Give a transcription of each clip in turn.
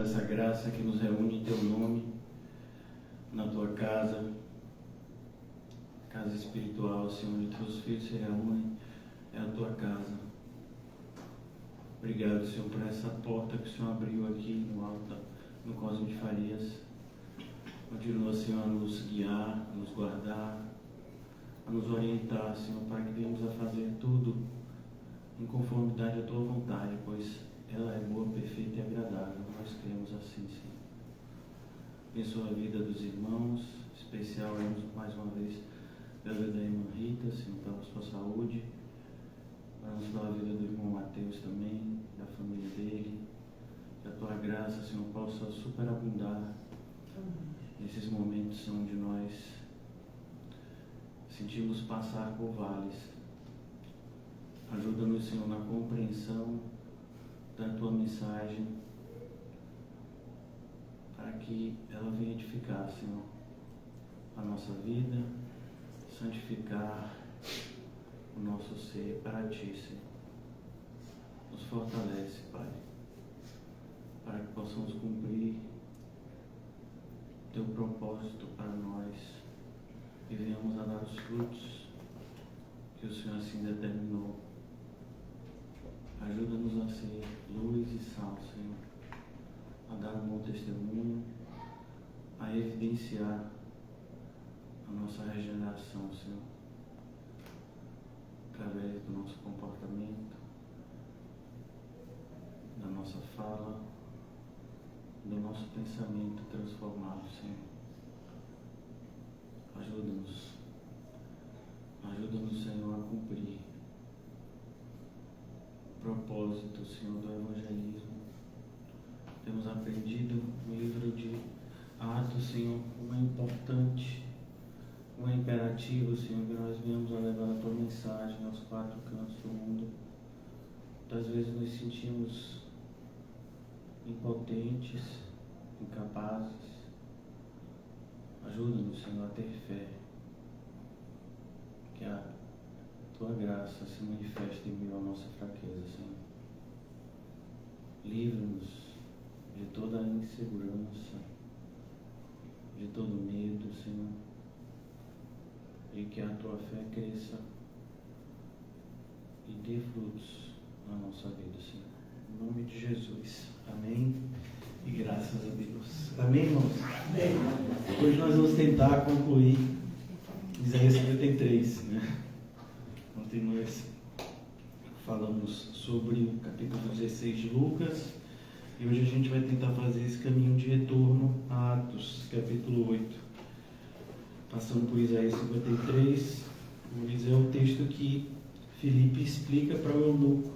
essa graça que nos reúne em Teu nome, na Tua casa espiritual, Senhor, onde Teus filhos se reúnem, é a Tua casa. Obrigado, Senhor, por essa porta que o Senhor abriu aqui no alto, no Cosme de Farias. Continua, Senhor, a nos guiar, a nos guardar, a nos orientar, Senhor, para que venhamos a fazer tudo em conformidade à Tua vontade, pois ela é boa, perfeita e agradável. Nós cremos assim, Senhor. Abençoa a vida dos irmãos, em especial, mais uma vez, pela vida da irmã Rita, Senhor, pela sua saúde. Oramos pela vida do irmão Mateus também, da família dele. Que a Tua graça, Senhor, possa superabundar nesses momentos onde nós sentimos passar por vales. Ajuda-nos, Senhor, na compreensão da Tua mensagem, para que ela venha edificar, Senhor, a nossa vida, santificar o nosso ser para Ti, Senhor. Nos fortalece, Pai, para que possamos cumprir Teu propósito para nós e venhamos a dar os frutos que o Senhor assim determinou. Ajuda-nos a ser luz e sal, Senhor, a dar um bom testemunho, a evidenciar a nossa regeneração, Senhor, através do nosso comportamento, da nossa fala, do nosso pensamento transformado, Senhor. Ajuda-nos, Senhor, a cumprir o propósito, Senhor, do evangelismo. Temos aprendido no livro de Atos, Senhor, como é importante, como é imperativo, Senhor, que nós venhamos a levar a Tua mensagem aos quatro cantos do mundo. Muitas vezes nos sentimos impotentes, incapazes. Ajuda-nos, Senhor, a ter fé, que a Tua graça se manifeste em meio à nossa fraqueza, Senhor. Livra-nos de toda a insegurança, de todo medo, Senhor, e que a Tua fé cresça e dê frutos na nossa vida, Senhor. Em nome de Jesus. Amém. E graças a Deus. Amém, irmãos? Amém. Hoje nós vamos tentar concluir Isaías 53, né? Ontem nós falamos sobre o capítulo 16 de Lucas e hoje a gente vai tentar fazer esse caminho de retorno a Atos, capítulo 8. Passando por Isaías 53, é o texto que Filipe explica para o eunuco.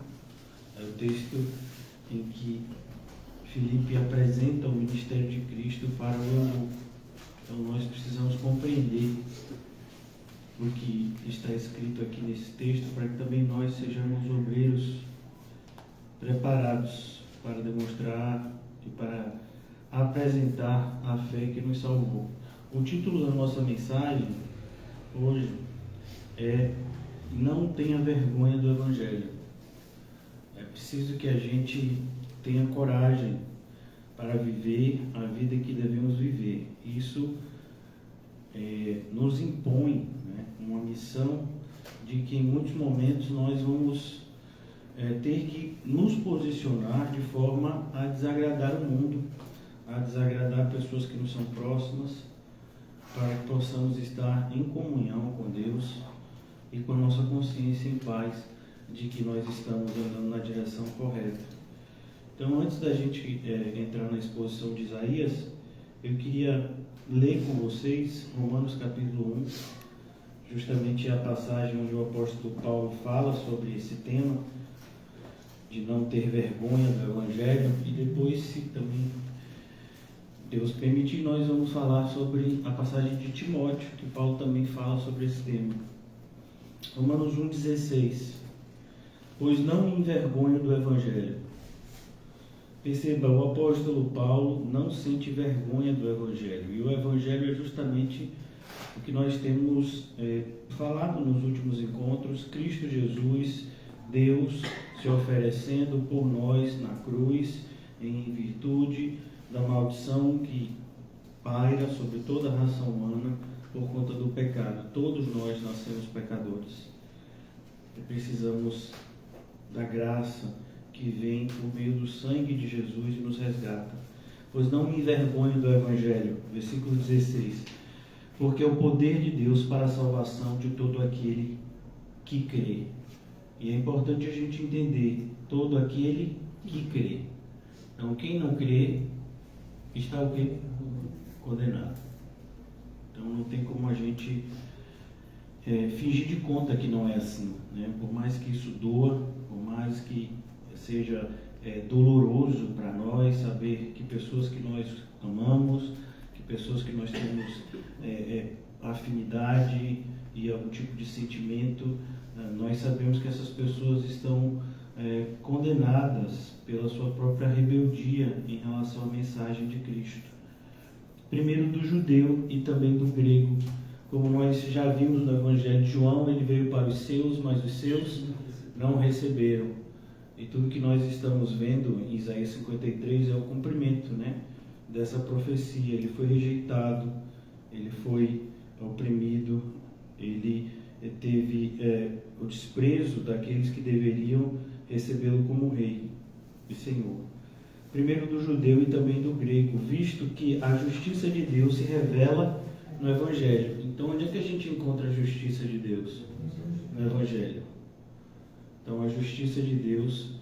É o texto em que Filipe apresenta o ministério de Cristo para o eunuco. Então nós precisamos compreender o que está escrito aqui nesse texto, para que também nós sejamos obreiros preparados para demonstrar e para apresentar a fé que nos salvou. O título da nossa mensagem hoje é Não tenha vergonha do Evangelho. É preciso que a gente tenha coragem para viver a vida que devemos viver. Isso nos impõe, né, uma missão de que em muitos momentos nós vamos ter que nos posicionar de forma a desagradar o mundo, a desagradar pessoas que nos são próximas, para que possamos estar em comunhão com Deus e com a nossa consciência em paz de que nós estamos andando na direção correta. Então, antes da gente entrar na exposição de Isaías, eu queria ler com vocês Romanos capítulo 1, justamente a passagem onde o apóstolo Paulo fala sobre esse tema de não ter vergonha do Evangelho, e depois, se também Deus permitir, nós vamos falar sobre a passagem de Timóteo, que Paulo também fala sobre esse tema. Romanos 1,16. Pois não me envergonho do Evangelho. Perceba, o apóstolo Paulo não sente vergonha do Evangelho. E o Evangelho é justamente o que nós temos falado nos últimos encontros. Cristo Jesus, Deus se oferecendo por nós na cruz, em virtude maldição que paira sobre toda a raça humana por conta do pecado. Todos nós nascemos pecadores. E precisamos da graça que vem por meio do sangue de Jesus e nos resgata. Pois não me envergonho do Evangelho, versículo 16, porque é o poder de Deus para a salvação de todo aquele que crê. E é importante a gente entender, todo aquele que crê. Então, quem não crê, está o quê? Condenado. Então, não tem como a gente fingir de conta que não é assim, né? Por mais que isso doa, por mais que seja doloroso para nós saber que pessoas que nós amamos, que pessoas que nós temos afinidade e algum tipo de sentimento, nós sabemos que essas pessoas estão condenadas pela sua própria rebeldia em relação à mensagem de Cristo. Primeiro do judeu e também do grego. Como nós já vimos no Evangelho de João, ele veio para os seus, mas os seus não receberam. E tudo que nós estamos vendo em Isaías 53 é o cumprimento, né, dessa profecia. Ele foi rejeitado, ele foi oprimido, ele teve o desprezo daqueles que deveriam recebê-lo como rei e Senhor. Primeiro do judeu e também do grego, visto que a justiça de Deus se revela no Evangelho. Então, onde é que a gente encontra a justiça de Deus? No Evangelho. Então, a justiça de Deus,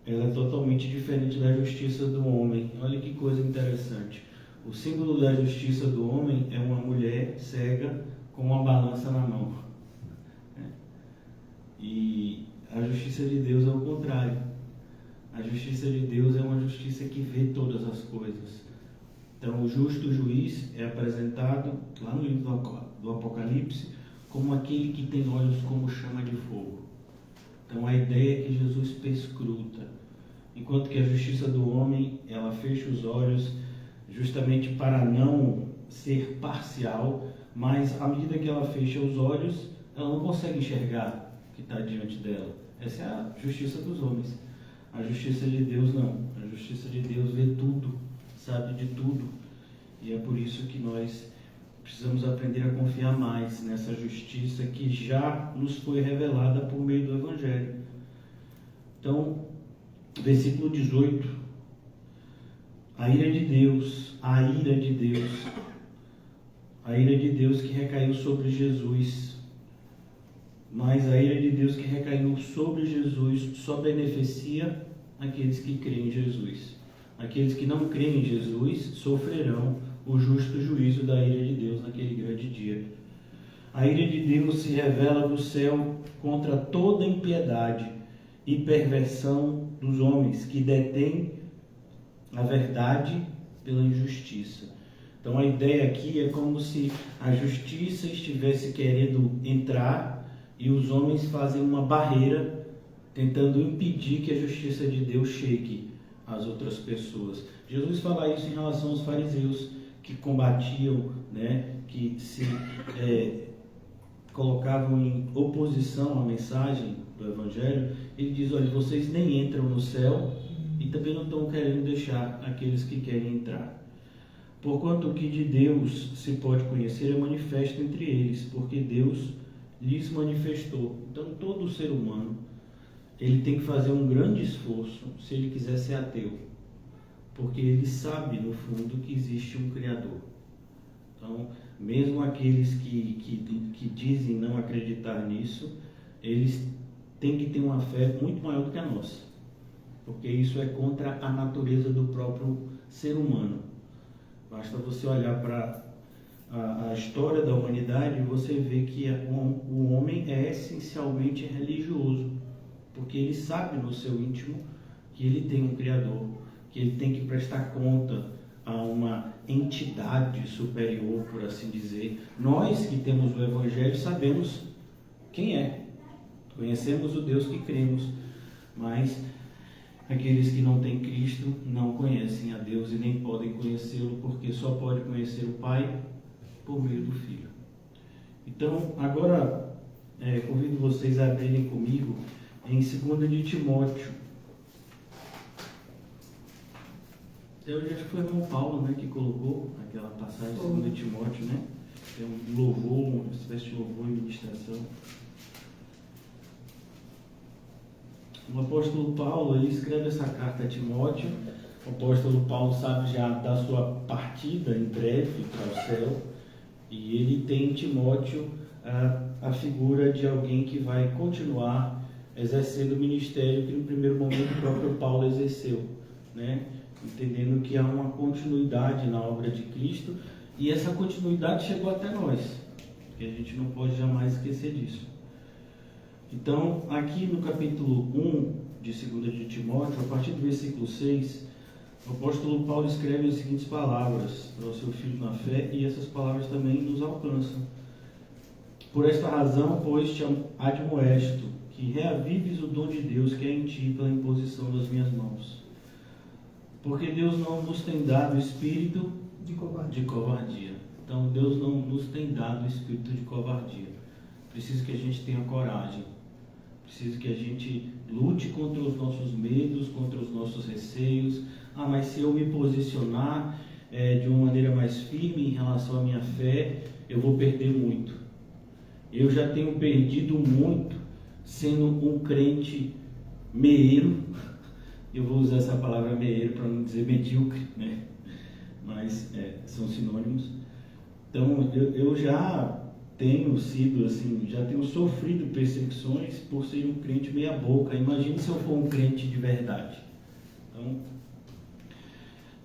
ela é totalmente diferente da justiça do homem. Olha que coisa interessante. O símbolo da justiça do homem é uma mulher cega com uma balança na mão. E a justiça de Deus é o contrário. A justiça de Deus é uma justiça que vê todas as coisas. Então, o justo juiz é apresentado lá no livro do Apocalipse como aquele que tem olhos como chama de fogo. Então, a ideia é que Jesus perscruta. Enquanto que a justiça do homem, ela fecha os olhos justamente para não ser parcial, mas à medida que ela fecha os olhos, ela não consegue enxergar o que está diante dela. Essa é a justiça dos homens. A justiça de Deus não. A justiça de Deus vê tudo, sabe de tudo. E é por isso que nós precisamos aprender a confiar mais nessa justiça que já nos foi revelada por meio do Evangelho. Então, versículo 18. A ira de Deus que recaiu sobre Jesus. Mas a ira de Deus que recaiu sobre Jesus só beneficia aqueles que creem em Jesus. Aqueles que não creem em Jesus sofrerão o justo juízo da ira de Deus naquele grande dia. A ira de Deus se revela do céu contra toda impiedade e perversão dos homens que detêm a verdade pela injustiça. Então a ideia aqui é como se a justiça estivesse querendo entrar e os homens fazem uma barreira tentando impedir que a justiça de Deus chegue às outras pessoas. Jesus fala isso em relação aos fariseus que combatiam, né, que se colocavam em oposição à mensagem do Evangelho. Ele diz: olha, vocês nem entram no céu e também não estão querendo deixar aqueles que querem entrar. Porquanto o que de Deus se pode conhecer é manifesto entre eles, porque Deus lhes manifestou. Então todo ser humano, ele tem que fazer um grande esforço se ele quiser ser ateu, porque ele sabe no fundo que existe um Criador. Então, mesmo aqueles que dizem não acreditar nisso, eles têm que ter uma fé muito maior do que a nossa, porque isso é contra a natureza do próprio ser humano. Basta você olhar para a história da humanidade e você vê que o homem é essencialmente religioso, porque ele sabe no seu íntimo que ele tem um Criador, que ele tem que prestar conta a uma entidade superior, por assim dizer. Nós que temos o Evangelho sabemos quem é, conhecemos o Deus que cremos, mas aqueles que não têm Cristo não conhecem a Deus e nem podem conhecê-lo, porque só pode conhecer o Pai por meio do Filho. Então, agora convido vocês a abrirem comigo em 2 de Timóteo. Eu acho que foi o irmão Paulo, né, que colocou aquela passagem segundo Timóteo, né? É um louvor, uma espécie de louvor e ministração. O apóstolo Paulo, ele escreve essa carta a Timóteo. O apóstolo Paulo sabe já da sua partida em breve para o céu, e ele tem em Timóteo a figura de alguém que vai continuar exercendo o ministério que no primeiro momento o próprio Paulo exerceu, né? Entendendo que há uma continuidade na obra de Cristo, e essa continuidade chegou até nós, que a gente não pode jamais esquecer disso. Então, aqui no capítulo 1 de 2 de Timóteo, a partir do versículo 6, o apóstolo Paulo escreve as seguintes palavras para o seu filho na fé, e essas palavras também nos alcançam. Por esta razão, pois, te admoesto, que reavives o dom de Deus que é em ti pela imposição das minhas mãos. Porque Deus não nos tem dado espírito de covardia. Então, Deus não nos tem dado espírito de covardia. Preciso que a gente tenha coragem. Preciso que a gente lute contra os nossos medos, contra os nossos receios. Mas se eu me posicionar de uma maneira mais firme em relação à minha fé, eu vou perder muito. Eu já tenho perdido muito sendo um crente meeiro. Eu vou usar essa palavra meeiro para não dizer medíocre, né? Mas são sinônimos. Então, eu já tenho sido assim, já tenho sofrido perseguições por ser um crente meia boca. Imagine se eu for um crente de verdade. Então,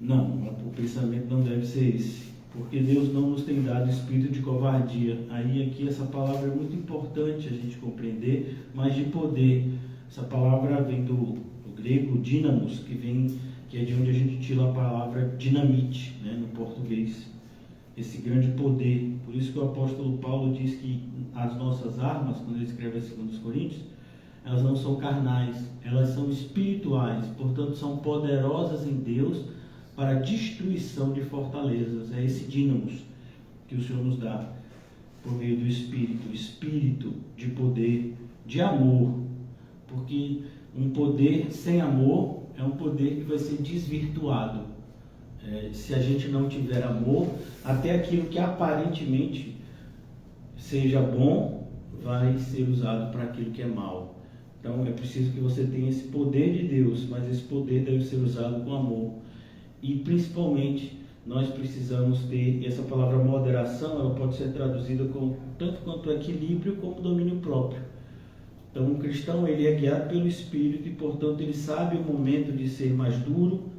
não, o pensamento não deve ser esse, porque Deus não nos tem dado espírito de covardia. Aí aqui essa palavra é muito importante a gente compreender, mas de poder. Essa palavra vem do grego dínamos, que é de onde a gente tira a palavra dinamite, né, no português. Esse grande poder. Por isso que o apóstolo Paulo diz que as nossas armas, quando ele escreve a 2 Coríntios, elas não são carnais, elas são espirituais, portanto são poderosas em Deus para a destruição de fortalezas. É esse dínamos que o Senhor nos dá por meio do Espírito, espírito de poder, de amor, porque um poder sem amor é um poder que vai ser desvirtuado. Se a gente não tiver amor, até aquilo que aparentemente seja bom vai ser usado para aquilo que é mal. Então é preciso que você tenha esse poder de Deus, mas esse poder deve ser usado com amor. E principalmente nós precisamos ter essa palavra moderação. Ela pode ser traduzida com tanto quanto equilíbrio como domínio próprio. Então um cristão, ele é guiado pelo Espírito e portanto ele sabe o momento de ser mais duro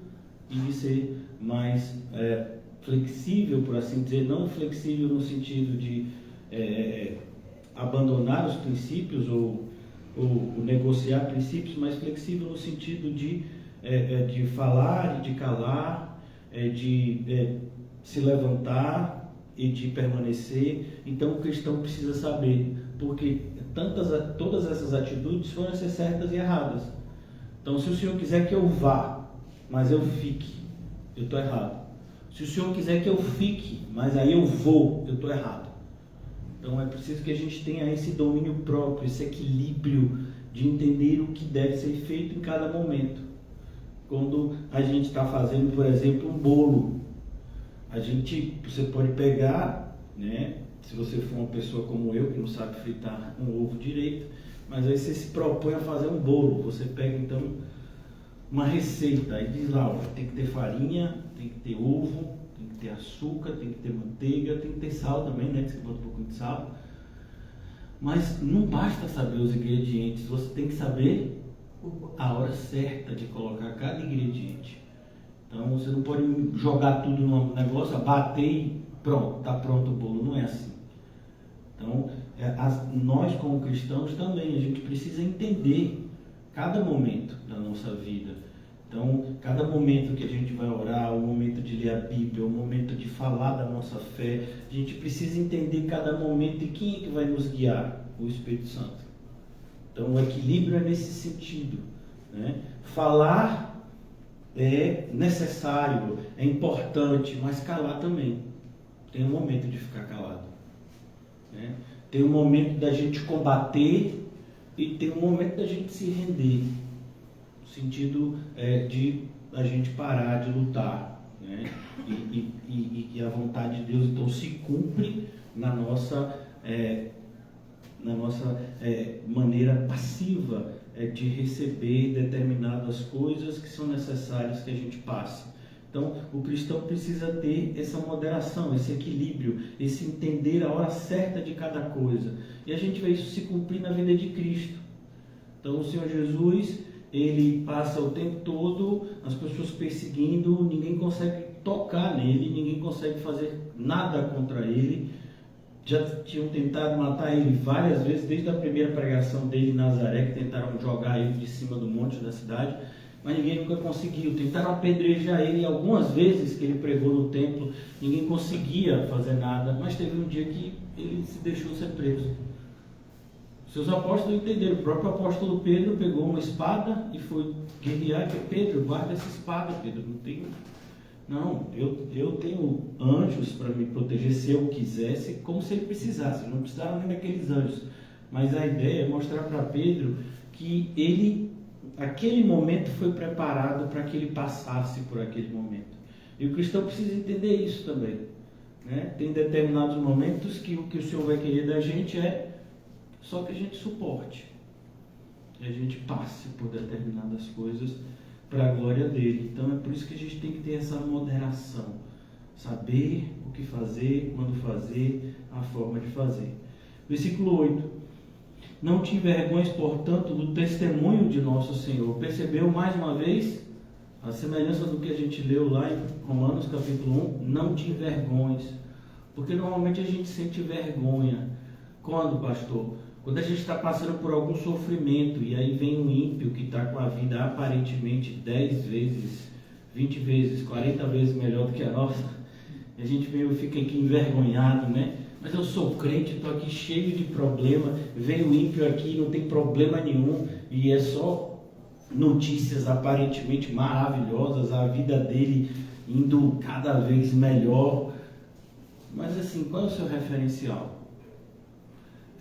e de ser mais flexível, por assim dizer. Não flexível no sentido de abandonar os princípios ou negociar princípios, mas flexível no sentido de falar e de calar, de se levantar e de permanecer. Então o cristão precisa saber, porque todas essas atitudes foram ser certas e erradas. Então, se o Senhor quiser que eu vá, mas eu fique, eu estou errado. Se o Senhor quiser que eu fique, mas aí eu vou, eu estou errado. Então é preciso que a gente tenha esse domínio próprio, esse equilíbrio de entender o que deve ser feito em cada momento. Quando a gente está fazendo, por exemplo, um bolo, você pode pegar, né? Se você for uma pessoa como eu, que não sabe fritar um ovo direito, mas aí você se propõe a fazer um bolo. Você pega então uma receita e diz lá, tem que ter farinha, tem que ter ovo, tem que ter açúcar, tem que ter manteiga, tem que ter sal também, né? Que você bota um pouquinho de sal. Mas não basta saber os ingredientes, você tem que saber a hora certa de colocar cada ingrediente. Então você não pode jogar tudo no negócio, bater e pronto, está pronto o bolo. Não é assim. Então nós como cristãos também, a gente precisa entender cada momento da nossa vida. Então cada momento que a gente vai orar, o momento de ler a Bíblia, o momento de falar da nossa fé, a gente precisa entender cada momento e quem é que vai nos guiar? O Espírito Santo. Então o equilíbrio é nesse sentido, né? Falar é necessário, é importante, mas calar também. Tem um momento de ficar calado, né? Tem um momento da gente combater e tem um momento da gente se render, no sentido de a gente parar de lutar. né? E a vontade de Deus então se cumpre na nossa maneira passiva de receber determinadas coisas que são necessárias que a gente passe. Então, o cristão precisa ter essa moderação, esse equilíbrio, esse entender a hora certa de cada coisa. E a gente vê isso se cumprir na vida de Cristo. Então, o Senhor Jesus, ele passa o tempo todo as pessoas perseguindo, ninguém consegue tocar nele, ninguém consegue fazer nada contra ele. Já tinham tentado matar ele várias vezes, desde a primeira pregação dele em Nazaré, que tentaram jogar ele de cima do monte da cidade, mas ninguém nunca conseguiu. Tentaram apedrejar ele algumas vezes que ele pregou no templo, ninguém conseguia fazer nada, mas teve um dia que ele se deixou ser preso. Seus apóstolos entenderam, o próprio apóstolo Pedro pegou uma espada e foi guerrear. Pedro, guarda essa espada, Pedro, eu tenho anjos para me proteger se eu quisesse, como se ele precisasse, não precisaram nem daqueles anjos. Mas a ideia é mostrar para Pedro que aquele momento foi preparado para que ele passasse por aquele momento. E o cristão precisa entender isso também, né? Tem determinados momentos que o que o Senhor vai querer da gente é só que a gente suporte, que a gente passe por determinadas coisas para a glória dele. Então é por isso que a gente tem que ter essa moderação, saber o que fazer, quando fazer, a forma de fazer. Versículo 8: não te envergonhes, portanto, do testemunho de nosso Senhor. Percebeu mais uma vez a semelhança do que a gente leu lá em Romanos capítulo 1? Não te envergonhes, porque normalmente a gente sente vergonha. Quando, pastor? Quando a gente está passando por algum sofrimento e aí vem um ímpio que está com a vida aparentemente 10 vezes, 20 vezes, 40 vezes melhor do que a nossa, e a gente fica aqui envergonhado, né? Mas eu sou crente, estou aqui cheio de problema, veio o ímpio aqui, não tem problema nenhum, e é só notícias aparentemente maravilhosas, a vida dele indo cada vez melhor. Mas assim, qual é o seu referencial?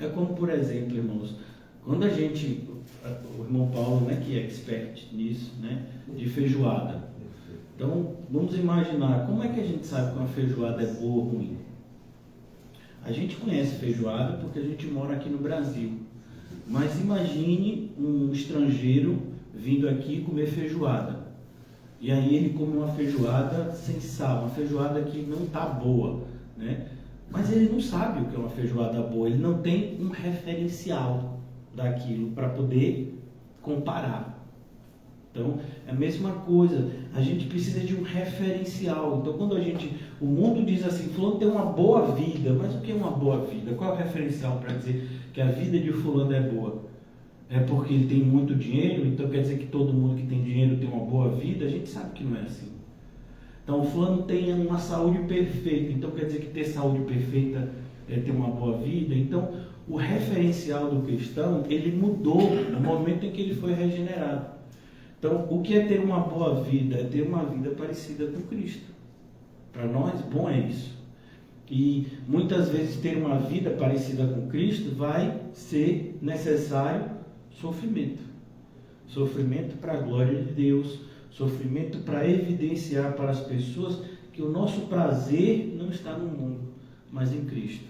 É como, por exemplo, irmãos, quando o irmão Paulo, né, que é expert nisso, né, de feijoada. Então, vamos imaginar, como é que a gente sabe que uma feijoada é boa ou ruim? A gente conhece feijoada porque a gente mora aqui no Brasil. Mas imagine um estrangeiro vindo aqui comer feijoada. E aí ele come uma feijoada sem sal, uma feijoada que não está boa, né? Mas ele não sabe o que é uma feijoada boa, ele não tem um referencial daquilo para poder comparar. Então, é a mesma coisa, a gente precisa de um referencial. Então, quando o mundo diz assim, fulano tem uma boa vida, mas o que é uma boa vida? Qual é o referencial para dizer que a vida de fulano é boa? É porque ele tem muito dinheiro, então quer dizer que todo mundo que tem dinheiro tem uma boa vida? A gente sabe que não é assim. Então, o fulano tem uma saúde perfeita, então quer dizer que ter saúde perfeita é ter uma boa vida? Então, o referencial do cristão, ele mudou no momento em que ele foi regenerado. Então, o que é ter uma boa vida? É ter uma vida parecida com Cristo. Para nós, bom é isso. E muitas vezes ter uma vida parecida com Cristo vai ser necessário sofrimento. Sofrimento para a glória de Deus. Sofrimento para evidenciar para as pessoas que o nosso prazer não está no mundo, mas em Cristo.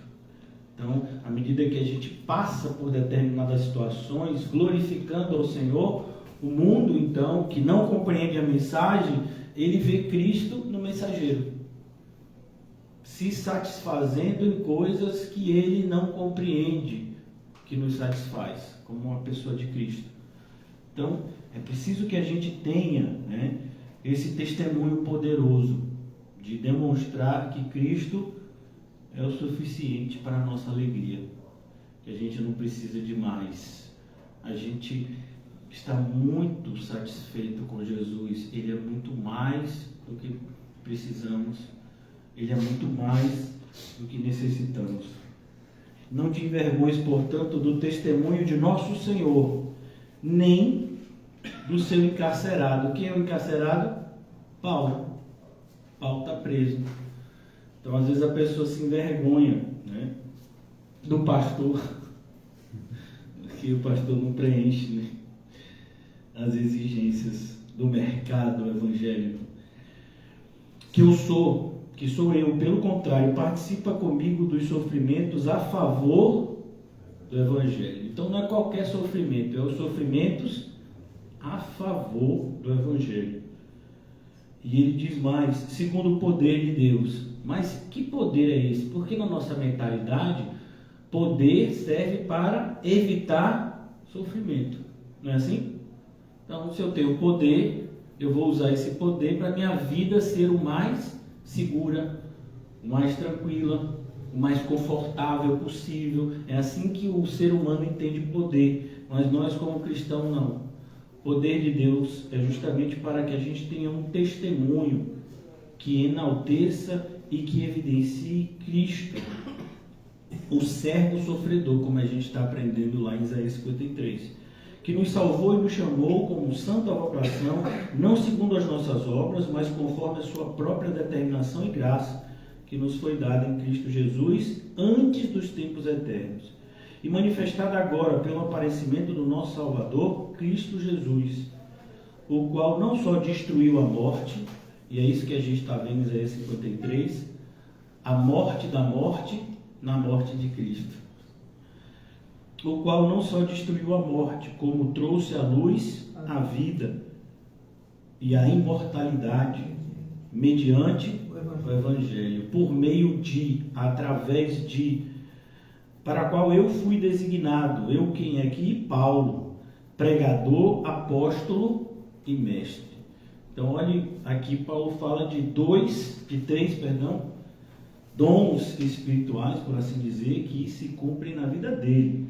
Então, à medida que a gente passa por determinadas situações, glorificando ao Senhor, o mundo, então, que não compreende a mensagem, ele vê Cristo no mensageiro, se satisfazendo em coisas que ele não compreende, que nos satisfaz, como uma pessoa de Cristo. Então, é preciso que a gente tenha, né, esse testemunho poderoso de demonstrar que Cristo é o suficiente para a nossa alegria, que a gente não precisa de mais. A gente está muito satisfeito com Jesus, Ele é muito mais do que precisamos, Ele é muito mais do que necessitamos. Não te envergonhes, portanto, do testemunho de nosso Senhor, nem do seu encarcerado. Quem é o encarcerado? Paulo. Paulo está preso. Então, às vezes a pessoa se envergonha, né, do pastor, que o pastor não preenche, né, as exigências do mercado evangélico. que sou eu, pelo contrário, participa comigo dos sofrimentos a favor do Evangelho. Então não é qualquer sofrimento, é os sofrimentos a favor do Evangelho. E ele diz mais, segundo o poder de Deus. Mas que poder é esse? Porque na nossa mentalidade, poder serve para evitar sofrimento. Não é assim? Então, se eu tenho poder, eu vou usar esse poder para minha vida ser o mais segura, o mais tranquila, o mais confortável possível. É assim que o ser humano entende poder. Mas nós, como cristãos, não. O poder de Deus é justamente para que a gente tenha um testemunho que enalteça e que evidencie Cristo, o servo sofredor, como a gente está aprendendo lá em Isaías 53, que nos salvou e nos chamou como santa vocação, não segundo as nossas obras, mas conforme a sua própria determinação e graça, que nos foi dada em Cristo Jesus antes dos tempos eternos, e manifestada agora pelo aparecimento do nosso Salvador, Cristo Jesus, o qual não só destruiu a morte, e é isso que a gente está vendo em Isaías 53, a morte da morte na morte de Cristo, o qual não só destruiu a morte, como trouxe à luz a vida e a imortalidade mediante o Evangelho, por meio de, através de, para a qual eu fui designado, eu quem aqui? Paulo, pregador, apóstolo e mestre. Então olhe, aqui Paulo fala de três dons espirituais, por assim dizer, que se cumprem na vida dele.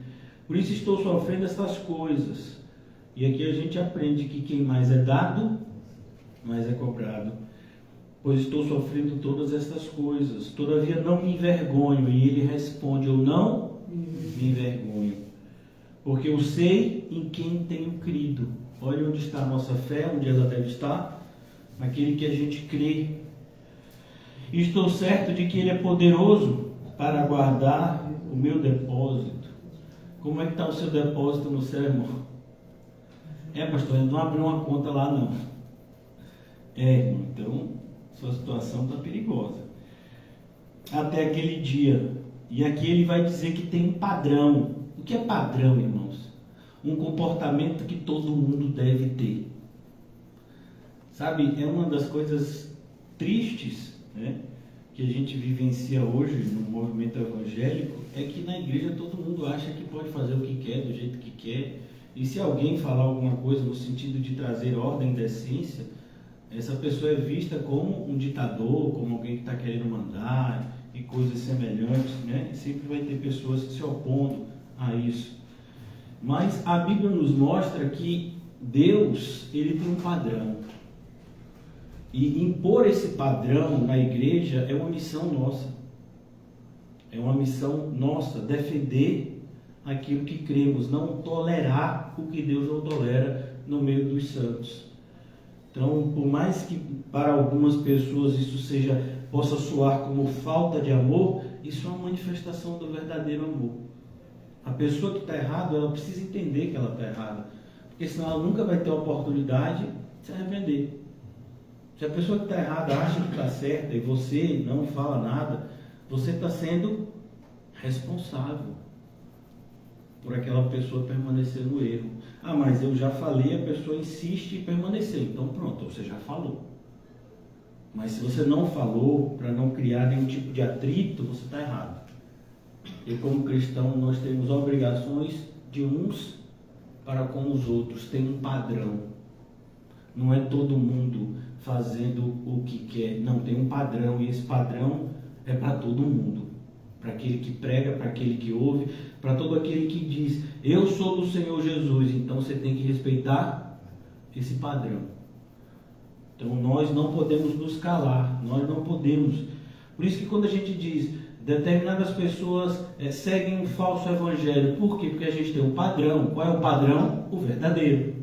Por isso estou sofrendo estas coisas. E aqui a gente aprende que quem mais é dado, mais é cobrado. Pois estou sofrendo todas estas coisas, todavia não me envergonho. E ele responde, eu não me envergonho, porque eu sei em quem tenho crido. Olha onde está a nossa fé, onde ela deve estar, naquele que a gente crê. E estou certo de que ele é poderoso para guardar o meu depósito. Como é que está o seu depósito no céu, irmão? Pastor, ele não abriu uma conta lá não. Irmão, então sua situação está perigosa. Até aquele dia. E aqui ele vai dizer que tem um padrão. O que é padrão, irmãos? Um comportamento que todo mundo deve ter. Sabe, é uma das coisas tristes, né, que a gente vivencia hoje no movimento evangélico, é que na igreja todo mundo acha que pode fazer o que quer, do jeito que quer. E se alguém falar alguma coisa no sentido de trazer ordem e decência, essa pessoa é vista como um ditador, como alguém que está querendo mandar e coisas semelhantes, né? E sempre vai ter pessoas se opondo a isso. Mas a Bíblia nos mostra que Deus, ele tem um padrão. E impor esse padrão na igreja é uma missão nossa. É uma missão nossa, defender aquilo que cremos, não tolerar o que Deus não tolera no meio dos santos. Então, por mais que para algumas pessoas isso possa soar como falta de amor, isso é uma manifestação do verdadeiro amor. A pessoa que está errada, ela precisa entender que ela está errada, porque senão ela nunca vai ter a oportunidade de se arrepender. Se a pessoa que está errada acha que está certa e você não fala nada, você está sendo responsável por aquela pessoa permanecer no erro. Mas eu já falei, a pessoa insiste e permaneceu. Então pronto, você já falou. Mas se você não falou, para não criar nenhum tipo de atrito, você está errado. E como cristão, nós temos obrigações de uns para com os outros. Tem um padrão. Não é todo mundo fazendo o que quer. Não, tem um padrão. E esse padrão é para todo mundo. Para aquele que prega, para aquele que ouve, para todo aquele que diz, eu sou do Senhor Jesus. Então você tem que respeitar esse padrão. Então nós não podemos nos calar. Nós não podemos. Por isso que quando a gente diz, determinadas pessoas seguem um falso evangelho. Por quê? Porque a gente tem um padrão. Qual é o padrão? O verdadeiro.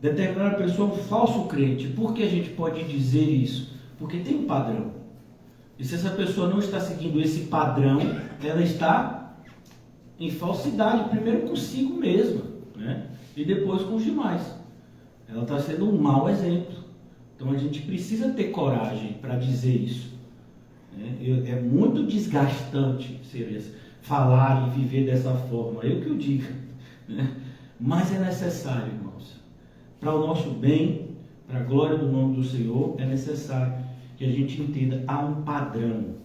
Determinada pessoa é um falso crente. Por que a gente pode dizer isso? Porque tem um padrão. E se essa pessoa não está seguindo esse padrão, ela está em falsidade, primeiro consigo mesma, né? E depois com os demais. Ela está sendo um mau exemplo. Então a gente precisa ter coragem para dizer isso. É muito desgastante falar e viver dessa forma, eu que o digo, né? Mas é necessário, irmãos, para o nosso bem, para a glória do nome do Senhor, é necessário que a gente entenda, há um padrão.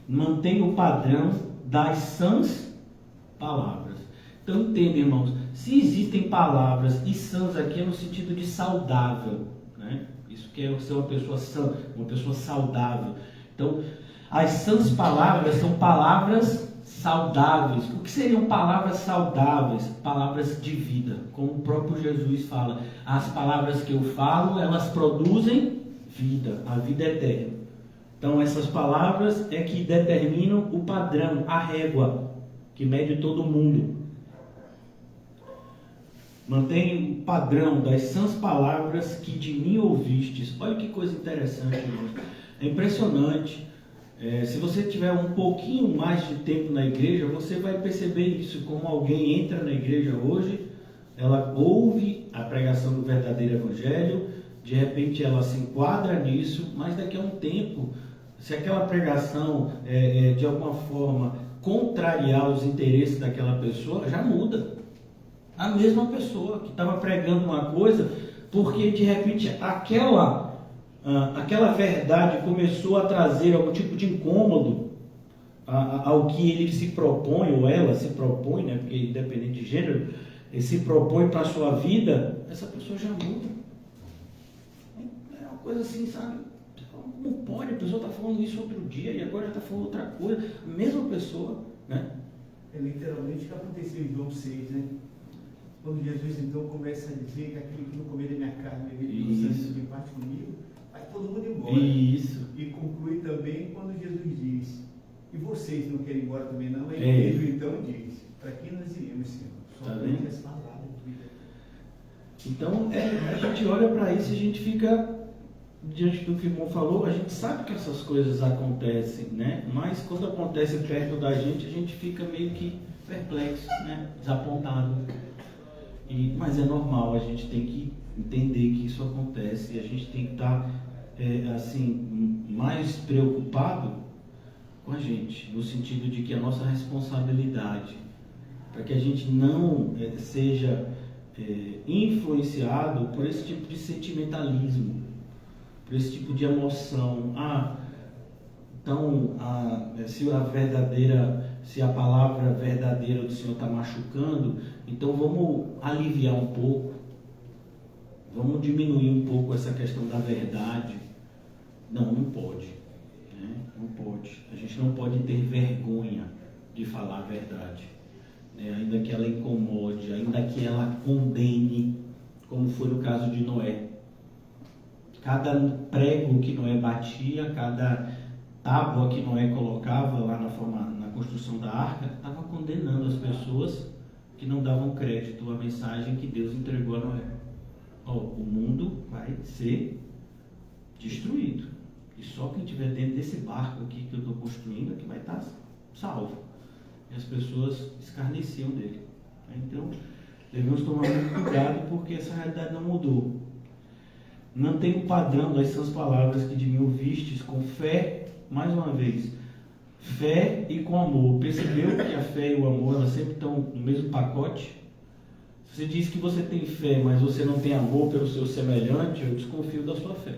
Mantenha o padrão das sãs palavras. Então entenda, irmãos, se existem palavras, e sãs aqui é no sentido de saudável, né? Isso que é ser uma pessoa sã, uma pessoa saudável. Então, as sãs palavras são palavras saudáveis. O que seriam palavras saudáveis? Palavras de vida. Como o próprio Jesus fala, as palavras que eu falo, elas produzem vida, a vida eterna. Então, essas palavras é que determinam o padrão, a régua, que mede todo mundo. Mantenha o padrão das sãs palavras que de mim ouvistes. Olha que coisa interessante, irmãos. É impressionante. Se você tiver um pouquinho mais de tempo na igreja, você vai perceber isso. Como alguém entra na igreja hoje, ela ouve a pregação do verdadeiro evangelho, de repente ela se enquadra nisso, mas daqui a um tempo, se aquela pregação de alguma forma contrariar os interesses daquela pessoa, já muda. A mesma pessoa que estava pregando uma coisa, porque de repente aquela verdade começou a trazer algum tipo de incômodo ao que ele se propõe, ou ela se propõe, né? Porque independente de gênero, ele se propõe para a sua vida, essa pessoa já muda. É uma coisa assim, sabe? Como pode? A pessoa está falando isso outro dia e agora já está falando outra coisa. A mesma pessoa, né? É literalmente o que aconteceu em João 6, né? Quando Jesus então começa a dizer que aquele que não comer da minha carne e beber do sangue tem parte comigo, vai todo mundo embora. Isso. E conclui também quando Jesus diz: e vocês não querem ir embora também não? E Pedro então diz: para quem nós iremos, Senhor? Somente as palavras do vida. Então a gente olha para isso e a gente fica diante do que o irmão falou. A gente sabe que essas coisas acontecem, né? Mas quando acontece perto da gente, a gente fica meio que perplexo, né? Desapontado. Mas é normal, a gente tem que entender que isso acontece e a gente tem que estar mais preocupado com a gente, no sentido de que a nossa responsabilidade, para que a gente não seja influenciado por esse tipo de sentimentalismo, por esse tipo de emoção. Se a palavra verdadeira do Senhor está machucando, então vamos aliviar um pouco, vamos diminuir um pouco essa questão da verdade. Não pode, né? Não pode. A gente não pode ter vergonha de falar a verdade, né? Ainda que ela incomode, ainda que ela condene, como foi no caso de Noé. Cada prego que Noé batia, cada tábua que Noé colocava lá na construção da arca, estava condenando as pessoas que não davam crédito à mensagem que Deus entregou a Noé. O mundo vai ser destruído. E só quem estiver dentro desse barco aqui que eu estou construindo é que vai estar salvo. E as pessoas escarneciam dele. Então, devemos tomar muito cuidado, porque essa realidade não mudou. Mantenha o padrão das suas palavras que de mim ouvistes com fé, mais uma vez, fé e com amor. Percebeu que a fé e o amor, elas sempre estão no mesmo pacote? Se você diz que você tem fé, mas você não tem amor pelo seu semelhante, eu desconfio da sua fé.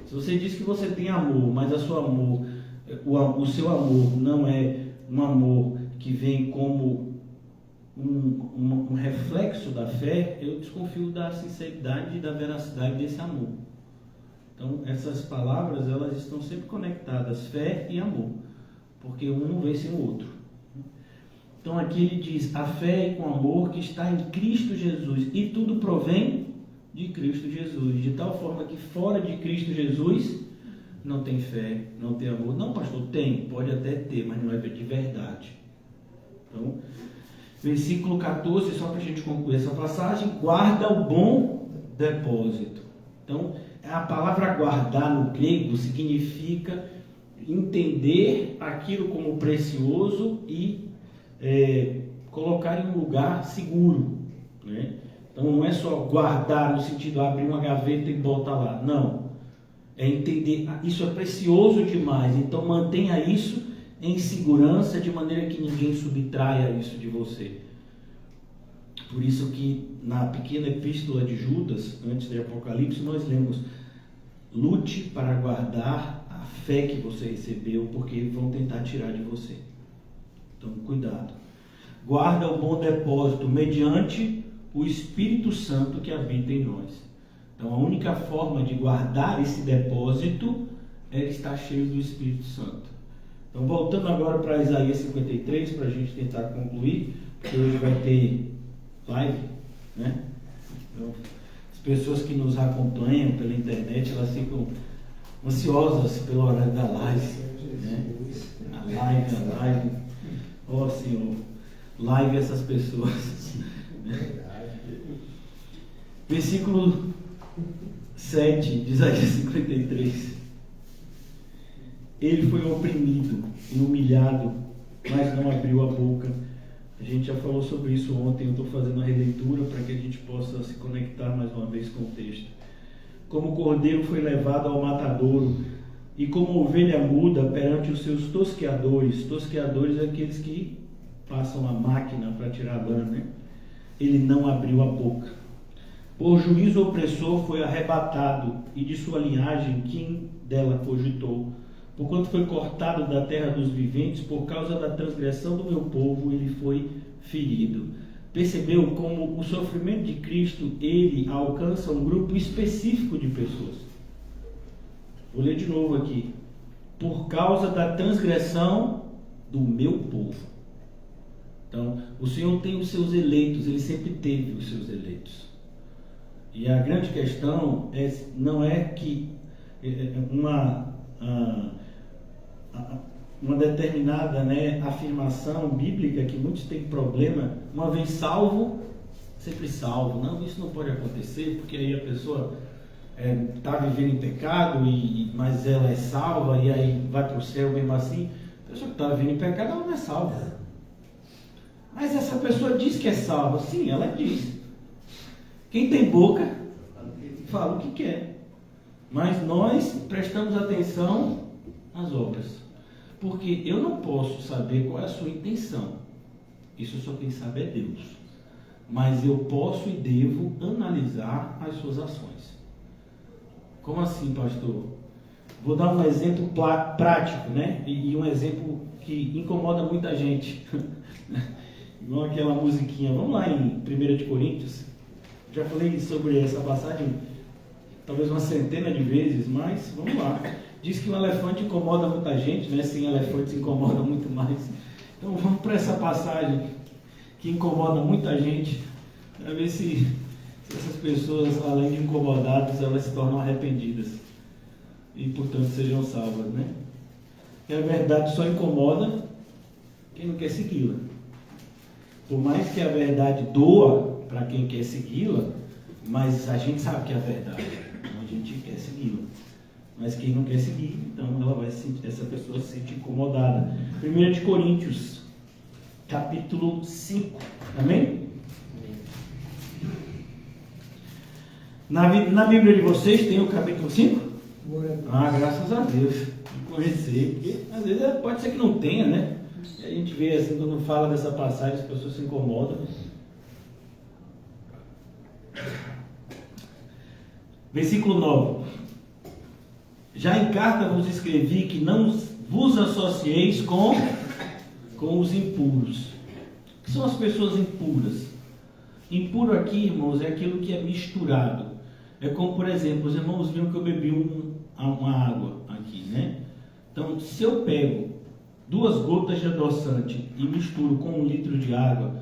Se você diz que você tem amor, mas o seu amor não é um amor que vem como um reflexo da fé, eu desconfio da sinceridade e da veracidade desse amor. Então, essas palavras, elas estão sempre conectadas, fé e amor, porque um não vem sem o outro. Então, aqui ele diz, a fé e com amor que está em Cristo Jesus, e tudo provém de Cristo Jesus, de tal forma que fora de Cristo Jesus não tem fé, não tem amor. Não, pastor, tem, pode até ter, mas não é de verdade. Então, versículo 14, só para a gente concluir essa passagem, guarda o bom depósito. Então, a palavra guardar no grego significa entender aquilo como precioso e colocar em um lugar seguro, né? Então não é só guardar no sentido de abrir uma gaveta e botar lá. Não. É entender, isso é precioso demais, então mantenha isso em segurança, de maneira que ninguém subtraia isso de você. Por isso que na pequena epístola de Judas, antes de Apocalipse, nós lemos: lute para guardar a fé que você recebeu, porque vão tentar tirar de você. Então, cuidado. Guarda o bom depósito mediante o Espírito Santo que habita em nós. Então, a única forma de guardar esse depósito é estar cheio do Espírito Santo. Então, voltando agora para Isaías 53, para a gente tentar concluir, porque hoje vai ter live, né? Então, as pessoas que nos acompanham pela internet, elas ficam ansiosas pelo horário da live, né? A live. Ó Senhor, live essas pessoas. Versículo 7 de Isaías 53. Ele foi oprimido e humilhado, mas não abriu a boca. A gente já falou sobre isso ontem. Eu estou fazendo a releitura para que a gente possa se conectar mais uma vez com o texto. Como o cordeiro foi levado ao matadouro, e como ovelha muda perante os seus tosqueadores. Tosqueadores é aqueles que passam a máquina para tirar a lã, né? Ele não abriu a boca. Por juízo opressor foi arrebatado, e de sua linhagem quem dela cogitou? Porquanto foi cortado da terra dos viventes, por causa da transgressão do meu povo, ele foi ferido. Percebeu como o sofrimento de Cristo, ele alcança um grupo específico de pessoas. Vou ler de novo aqui. Por causa da transgressão do meu povo. Então, o Senhor tem os seus eleitos, ele sempre teve os seus eleitos. E a grande questão não é que uma determinada, né, afirmação bíblica que muitos têm problema, uma vez salvo, sempre salvo. Não, isso não pode acontecer, porque aí a pessoa está vivendo em pecado, mas ela é salva e aí vai para o céu mesmo assim. A pessoa que está vivendo em pecado, ela não é salva. Mas essa pessoa diz que é salva. Sim, ela diz. Quem tem boca, fala o que quer. Mas nós prestamos atenção às obras. Porque eu não posso saber qual é a sua intenção. Isso só quem sabe é Deus. Mas eu posso e devo analisar as suas ações. Como assim, pastor? Vou dar um exemplo prático, né? E um exemplo que incomoda muita gente. Igual aquela musiquinha. Vamos lá em 1 de Coríntios. Já falei sobre essa passagem talvez uma centena de vezes, mas vamos lá. Diz que um elefante incomoda muita gente, né? Sem elefantes incomoda muito mais. Então vamos para essa passagem que incomoda muita gente, para ver se essas pessoas, além de incomodadas, elas se tornam arrependidas e, portanto, sejam salvas, né? E a verdade só incomoda quem não quer segui-la. Por mais que a verdade doa para quem quer segui-la, mas a gente sabe que é a verdade, então a gente quer segui-la. Mas quem não quer seguir, então ela vai sentir, essa pessoa se sentir incomodada. 1 de Coríntios, capítulo 5. Amém? Na Bíblia de vocês tem o capítulo 5? Ah, graças a Deus. Conhecer, porque às vezes pode ser que não tenha, né? E a gente vê assim, quando fala dessa passagem, as pessoas se incomodam. Versículo 9. Já em carta vos escrevi que não vos associeis com os impuros. O que são as pessoas impuras? Impuro aqui, irmãos, é aquilo que é misturado. É como, por exemplo, os irmãos viram que eu bebi uma água aqui, né? Então, se eu pego 2 gotas de adoçante e misturo com 1 litro de água,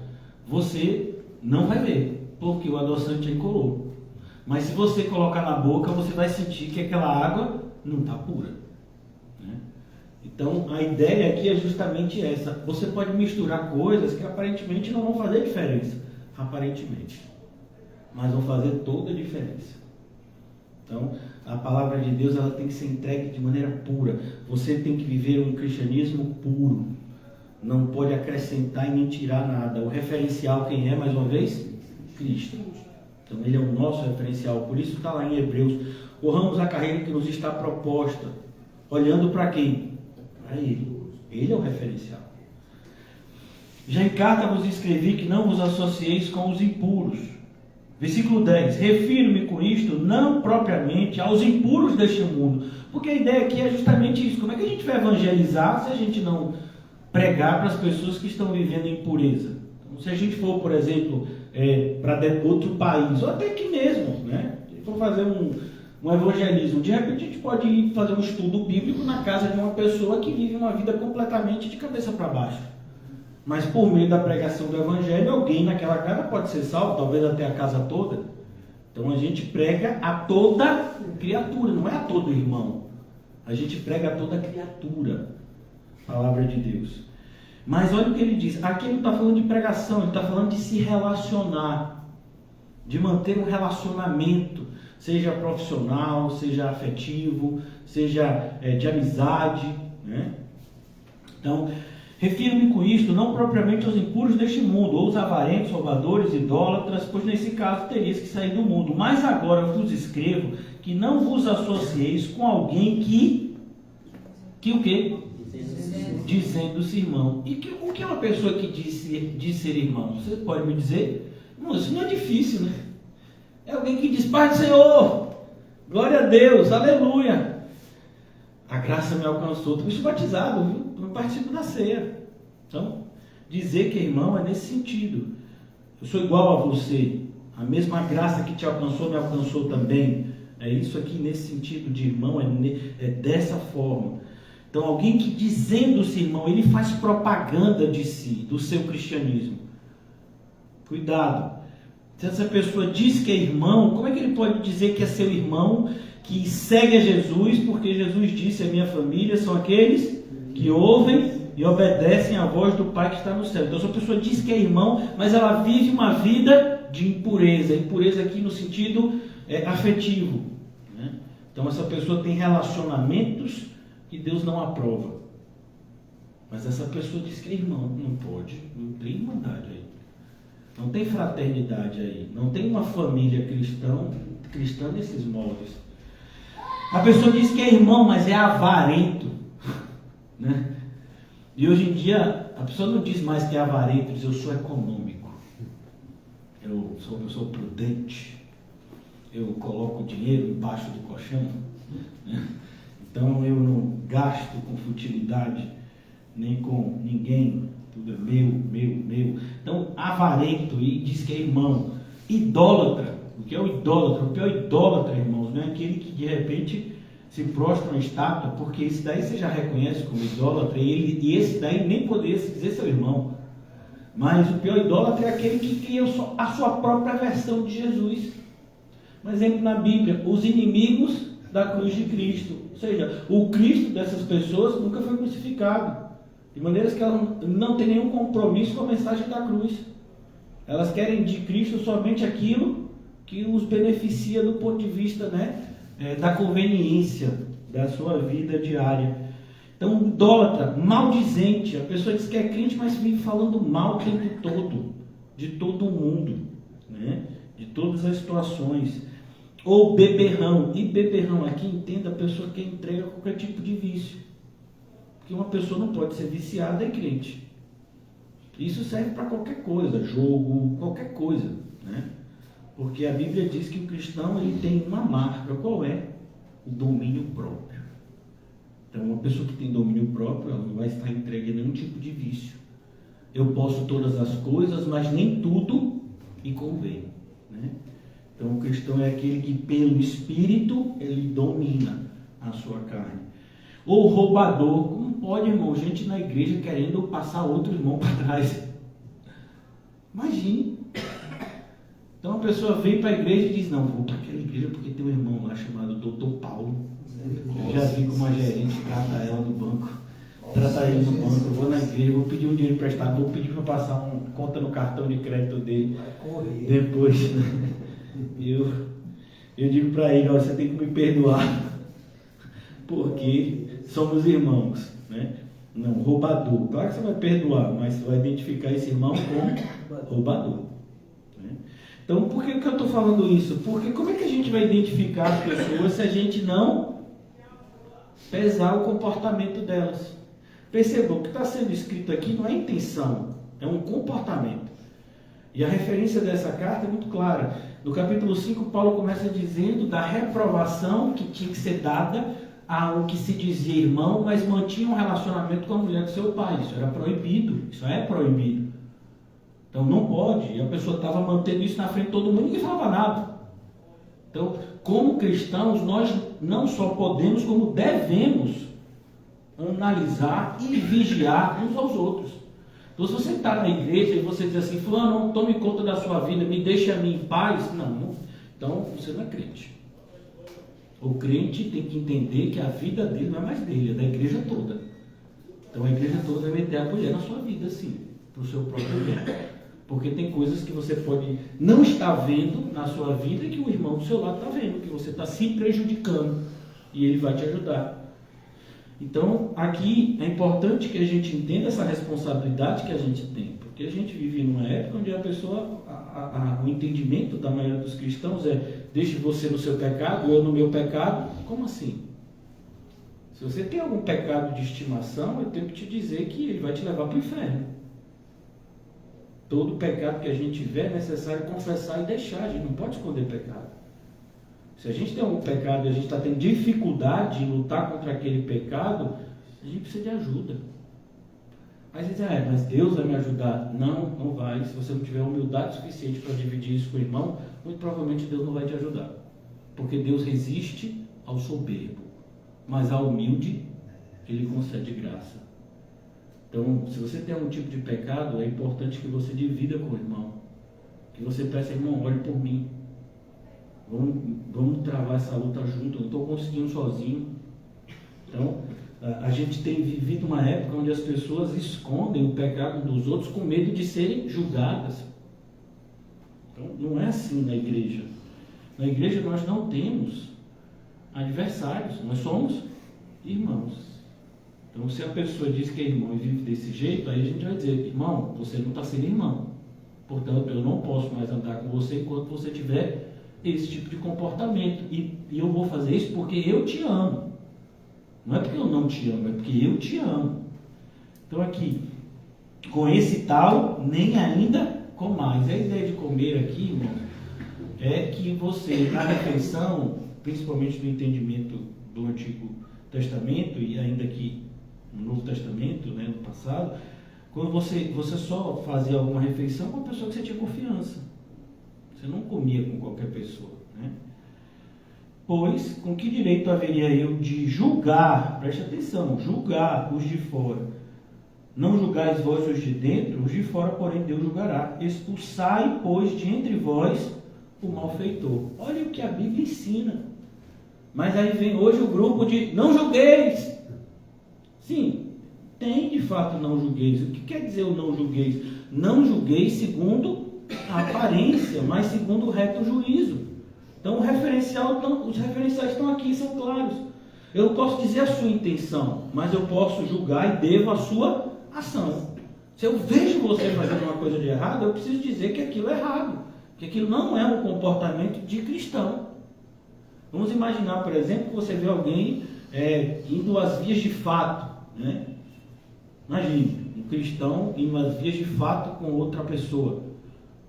você não vai ver, porque o adoçante é incolor. Mas se você colocar na boca, você vai sentir que aquela água não está pura, né? Então, a ideia aqui é justamente essa. Você pode misturar coisas que aparentemente não vão fazer diferença. Aparentemente. Mas vão fazer toda a diferença. Então, a palavra de Deus, ela tem que ser entregue de maneira pura. Você tem que viver um cristianismo puro. Não pode acrescentar e nem tirar nada. O referencial quem é, mais uma vez? Cristo. Então ele é o nosso referencial, por isso está lá em Hebreus: corramos a carreira que nos está proposta, olhando para quem? Para ele. Ele é o referencial. Já em carta vos escrevi que não vos associeis com os impuros. Versículo 10: refiro-me com isto não propriamente aos impuros deste mundo, porque a ideia aqui é justamente isso. Como é que a gente vai evangelizar se a gente não pregar para as pessoas que estão vivendo em impureza? Então, se a gente for, por exemplo, para outro país, ou até aqui mesmo, né? Se for fazer um evangelismo, de repente a gente pode ir fazer um estudo bíblico na casa de uma pessoa que vive uma vida completamente de cabeça para baixo. Mas por meio da pregação do evangelho, alguém naquela casa pode ser salvo, talvez até a casa toda. Então a gente prega a toda criatura, não é a todo irmão. A gente prega a toda criatura, palavra de Deus. Mas olha o que ele diz. Aqui ele não está falando de pregação, ele está falando de se relacionar, de manter um relacionamento, seja profissional, seja afetivo, seja de amizade, né? Então, refiro-me com isto não propriamente aos impuros deste mundo, ou os avarentos, roubadores, idólatras, pois nesse caso terias que sair do mundo. Mas agora vos escrevo que não vos associeis com alguém que o quê? Dizendo-se irmão. E o que é uma pessoa que diz ser irmão? Você pode me dizer? Não, isso não é difícil, né? É alguém que diz: Pai do Senhor, glória a Deus, aleluia, a graça me alcançou. Tu me batizado, viu? Eu participo da ceia. Então, dizer que é irmão é nesse sentido. Eu sou igual a você. A mesma graça que te alcançou, me alcançou também. É isso aqui nesse sentido de irmão, é dessa forma. Então, alguém que dizendo-se irmão, ele faz propaganda de si, do seu cristianismo. Cuidado. Se essa pessoa diz que é irmão, como é que ele pode dizer que é seu irmão, que segue a Jesus, porque Jesus disse: a minha família são aqueles que ouvem e obedecem à voz do Pai que está no céu. Então, se a pessoa diz que é irmão, mas ela vive uma vida de impureza, impureza aqui no sentido afetivo, né? Então, essa pessoa tem relacionamentos que Deus não aprova, mas essa pessoa diz que é irmão. Não pode, não tem irmandade aí, não tem fraternidade aí, não tem uma família cristã nesses moldes. A pessoa diz que é irmão, mas é avarento, né? E hoje em dia a pessoa não diz mais que é avarento, diz: eu sou econômico, eu sou uma pessoa prudente, eu coloco o dinheiro embaixo do colchão, né? Então eu não gasto com futilidade, nem com ninguém, tudo é meu. Então, avarento, e diz que é irmão. Idólatra. O que é o idólatra? O pior idólatra, irmãos, não é aquele que de repente se prostra uma estátua, porque esse daí você já reconhece como idólatra, e esse daí nem poderia se dizer seu irmão. Mas o pior idólatra é aquele que cria a sua própria versão de Jesus. Um exemplo na Bíblia: os inimigos da cruz de Cristo. Ou seja, o Cristo dessas pessoas nunca foi crucificado, de maneira que elas não têm nenhum compromisso com a mensagem da cruz. Elas querem de Cristo somente aquilo que os beneficia do ponto de vista, né, da conveniência da sua vida diária. Então, idólatra, maldizente. A pessoa diz que é crente, mas vive falando mal o tempo todo, de todo mundo, né, de todas as situações. Ou beberrão. E beberrão aqui, entenda, a pessoa que entrega qualquer tipo de vício. Porque uma pessoa não pode ser viciada em crente. Isso serve para qualquer coisa, jogo, qualquer coisa, né? Porque a Bíblia diz que o cristão ele tem uma marca. Qual é? O domínio próprio. Então, uma pessoa que tem domínio próprio, ela não vai estar entregue a nenhum tipo de vício. Eu posso todas as coisas, mas nem tudo me convém, né? Então, o cristão é aquele que pelo Espírito ele domina a sua carne. Ou roubador. Como pode, irmão? Gente na igreja querendo passar outro irmão para trás. Imagine. Então a pessoa vem para a igreja e diz: não, vou para aquela igreja porque tem um irmão lá chamado Dr. Paulo. Eu já vi como a gerente trata ela no banco. Trata ele no banco. Eu vou na igreja, vou pedir um dinheiro emprestado, vou pedir para passar uma conta no cartão de crédito dele. Depois, eu digo para ele: ó, você tem que me perdoar, porque somos irmãos, né? Não, roubador. Claro que você vai perdoar, mas você vai identificar esse irmão como roubador, né? Então, por que eu estou falando isso? Porque como é que a gente vai identificar as pessoas se a gente não pesar o comportamento delas? Percebam, o que está sendo escrito aqui não é intenção, é um comportamento. E a referência dessa carta é muito clara. No capítulo 5, Paulo começa dizendo da reprovação que tinha que ser dada ao que se dizia irmão, mas mantinha um relacionamento com a mulher do seu pai. Isso era proibido, isso é proibido. Então não pode. E a pessoa estava mantendo isso na frente de todo mundo e ninguém falava nada. Então, como cristãos, nós não só podemos, como devemos analisar e vigiar uns aos outros. Então, se você está na igreja e você diz assim, fulano, tome conta da sua vida, me deixe a mim em paz, não, então você não é crente. O crente tem que entender que a vida dele não é mais dele, é da igreja toda. Então a igreja toda vai meter a colher na sua vida, sim, para o seu próprio bem. Porque tem coisas que você pode não estar vendo na sua vida que o irmão do seu lado está vendo, que você está se prejudicando e ele vai te ajudar. Então, aqui é importante que a gente entenda essa responsabilidade que a gente tem, porque a gente vive numa época onde a pessoa, o entendimento da maioria dos cristãos é: deixe você no seu pecado, eu no meu pecado. Como assim? Se você tem algum pecado de estimação, eu tenho que te dizer que ele vai te levar para o inferno. Todo pecado que a gente tiver é necessário confessar e deixar, a gente não pode esconder pecado. Se a gente tem algum pecado e a gente está tendo dificuldade em lutar contra aquele pecado, a gente precisa de ajuda. Aí você diz, mas Deus vai me ajudar. Não, não vai. Se você não tiver humildade suficiente para dividir isso com o irmão, muito provavelmente Deus não vai te ajudar. Porque Deus resiste ao soberbo, mas ao humilde Ele concede graça. Então, se você tem algum tipo de pecado, é importante que você divida com o irmão. Que você peça, irmão, olhe por mim. Vamos travar essa luta junto, eu não estou conseguindo sozinho. Então, a gente tem vivido uma época onde as pessoas escondem o pecado dos outros com medo de serem julgadas. Então, não é assim na igreja. Na igreja nós não temos adversários, nós somos irmãos. Então, se a pessoa diz que é irmão e vive desse jeito, aí a gente vai dizer, irmão, você não está sendo irmão. Portanto, eu não posso mais andar com você enquanto você tiver esse tipo de comportamento. E eu vou fazer isso porque eu te amo. Não é porque eu não te amo, é porque eu te amo. Então aqui, com esse tal, nem ainda com mais. A ideia de comer aqui, irmão, é que você, na refeição, principalmente no entendimento do Antigo Testamento, e ainda aqui no Novo Testamento, né, no passado, quando você só fazia alguma refeição com uma pessoa que você tinha confiança. Você não comia com qualquer pessoa, né? Pois, com que direito haveria eu de julgar, preste atenção, julgar os de fora? Não julgais vós os de dentro, os de fora, porém, Deus julgará. Expulsai, pois, de entre vós o malfeitor. Olha o que a Bíblia ensina. Mas aí vem hoje o grupo de não julgueis. Sim, tem de fato não julgueis. O que quer dizer o não julgueis? Não julgueis segundo a aparência, mas segundo o reto juízo. Então os referenciais estão aqui, são claros. Eu não posso dizer a sua intenção, mas eu posso julgar e devo a sua ação. Se eu vejo você fazendo uma coisa de errado, eu preciso dizer que aquilo é errado, que aquilo não é um comportamento de cristão. Vamos imaginar, por exemplo, que você vê alguém indo às vias de fato, né? Imagine, um cristão indo às vias de fato com outra pessoa,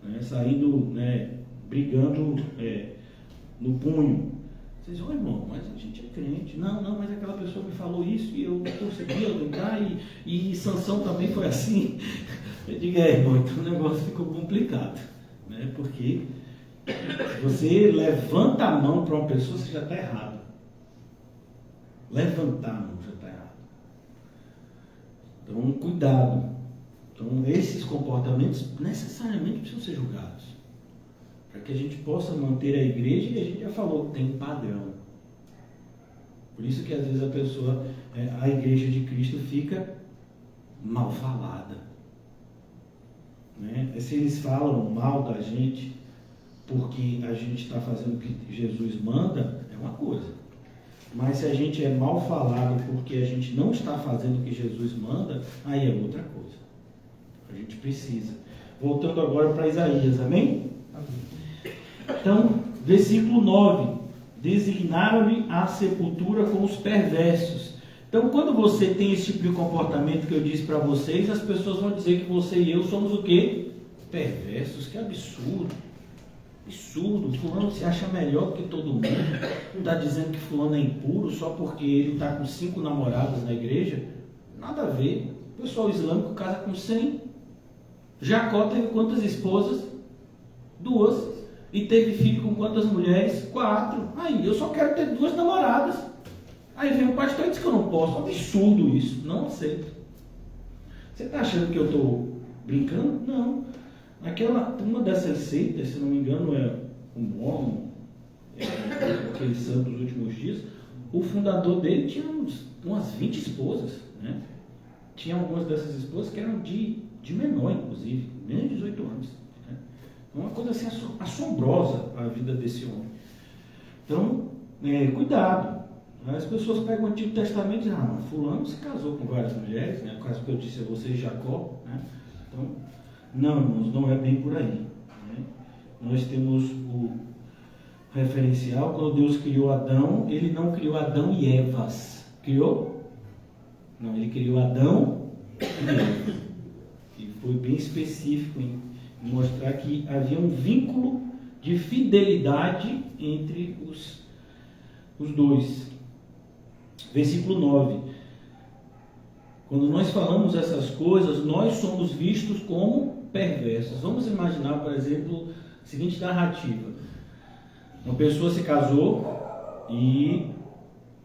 né? Saindo, né, brigando no punho. Vocês dizem, irmão, mas a gente é crente. Não, mas aquela pessoa me falou isso e eu não consegui aguentar, e Sansão também foi assim. Eu digo, irmão, então o negócio ficou complicado, né? Porque você levanta a mão para uma pessoa, você já está errado. Levantar a mão já está errado. Então, cuidado. Então, esses comportamentos necessariamente precisam ser julgados, para que a gente possa manter a igreja, e a gente já falou, tem padrão. Por isso que às vezes a igreja de Cristo fica mal falada, né? Se eles falam mal da gente porque a gente está fazendo o que Jesus manda, é uma coisa. Mas se a gente é mal falado porque a gente não está fazendo o que Jesus manda, aí é outra coisa. A gente precisa. Voltando agora para Isaías, amém? Então, versículo 9. Designaram-lhe a sepultura com os perversos. Então, quando você tem esse tipo de comportamento que eu disse para vocês, as pessoas vão dizer que você e eu somos o quê? Perversos. Que absurdo. Absurdo. Fulano se acha melhor do que todo mundo. Está dizendo que fulano é impuro só porque ele está com 5 namoradas na igreja? Nada a ver. O pessoal islâmico casa com 100. Jacó teve quantas esposas? 2. E teve filho com quantas mulheres? 4. Aí, eu só quero ter 2 namoradas. Aí vem o pastor e diz que eu não posso. Absurdo isso. Não aceito. Você está achando que eu estou brincando? Não. Uma dessas seitas, se não me engano, é o Mormon, aquele santo dos últimos dias. O fundador dele tinha umas 20 esposas, né? Tinha algumas dessas esposas que eram de menor, inclusive, menos de 18 anos. Né? Uma coisa assim assombrosa a vida desse homem. Então, cuidado. As pessoas pegam o Antigo Testamento e dizem, mas fulano se casou com várias mulheres, né? No caso que eu disse a vocês, Jacó, né? Então, não, irmãos, não é bem por aí. Né? Nós temos o referencial, quando Deus criou Adão, ele não criou Adão e Evas. Criou? Não, ele criou Adão e Eva. E foi bem específico em mostrar que havia um vínculo de fidelidade entre os dois. Versículo 9. Quando nós falamos essas coisas, nós somos vistos como perversos. Vamos imaginar, por exemplo, a seguinte narrativa. Uma pessoa se casou e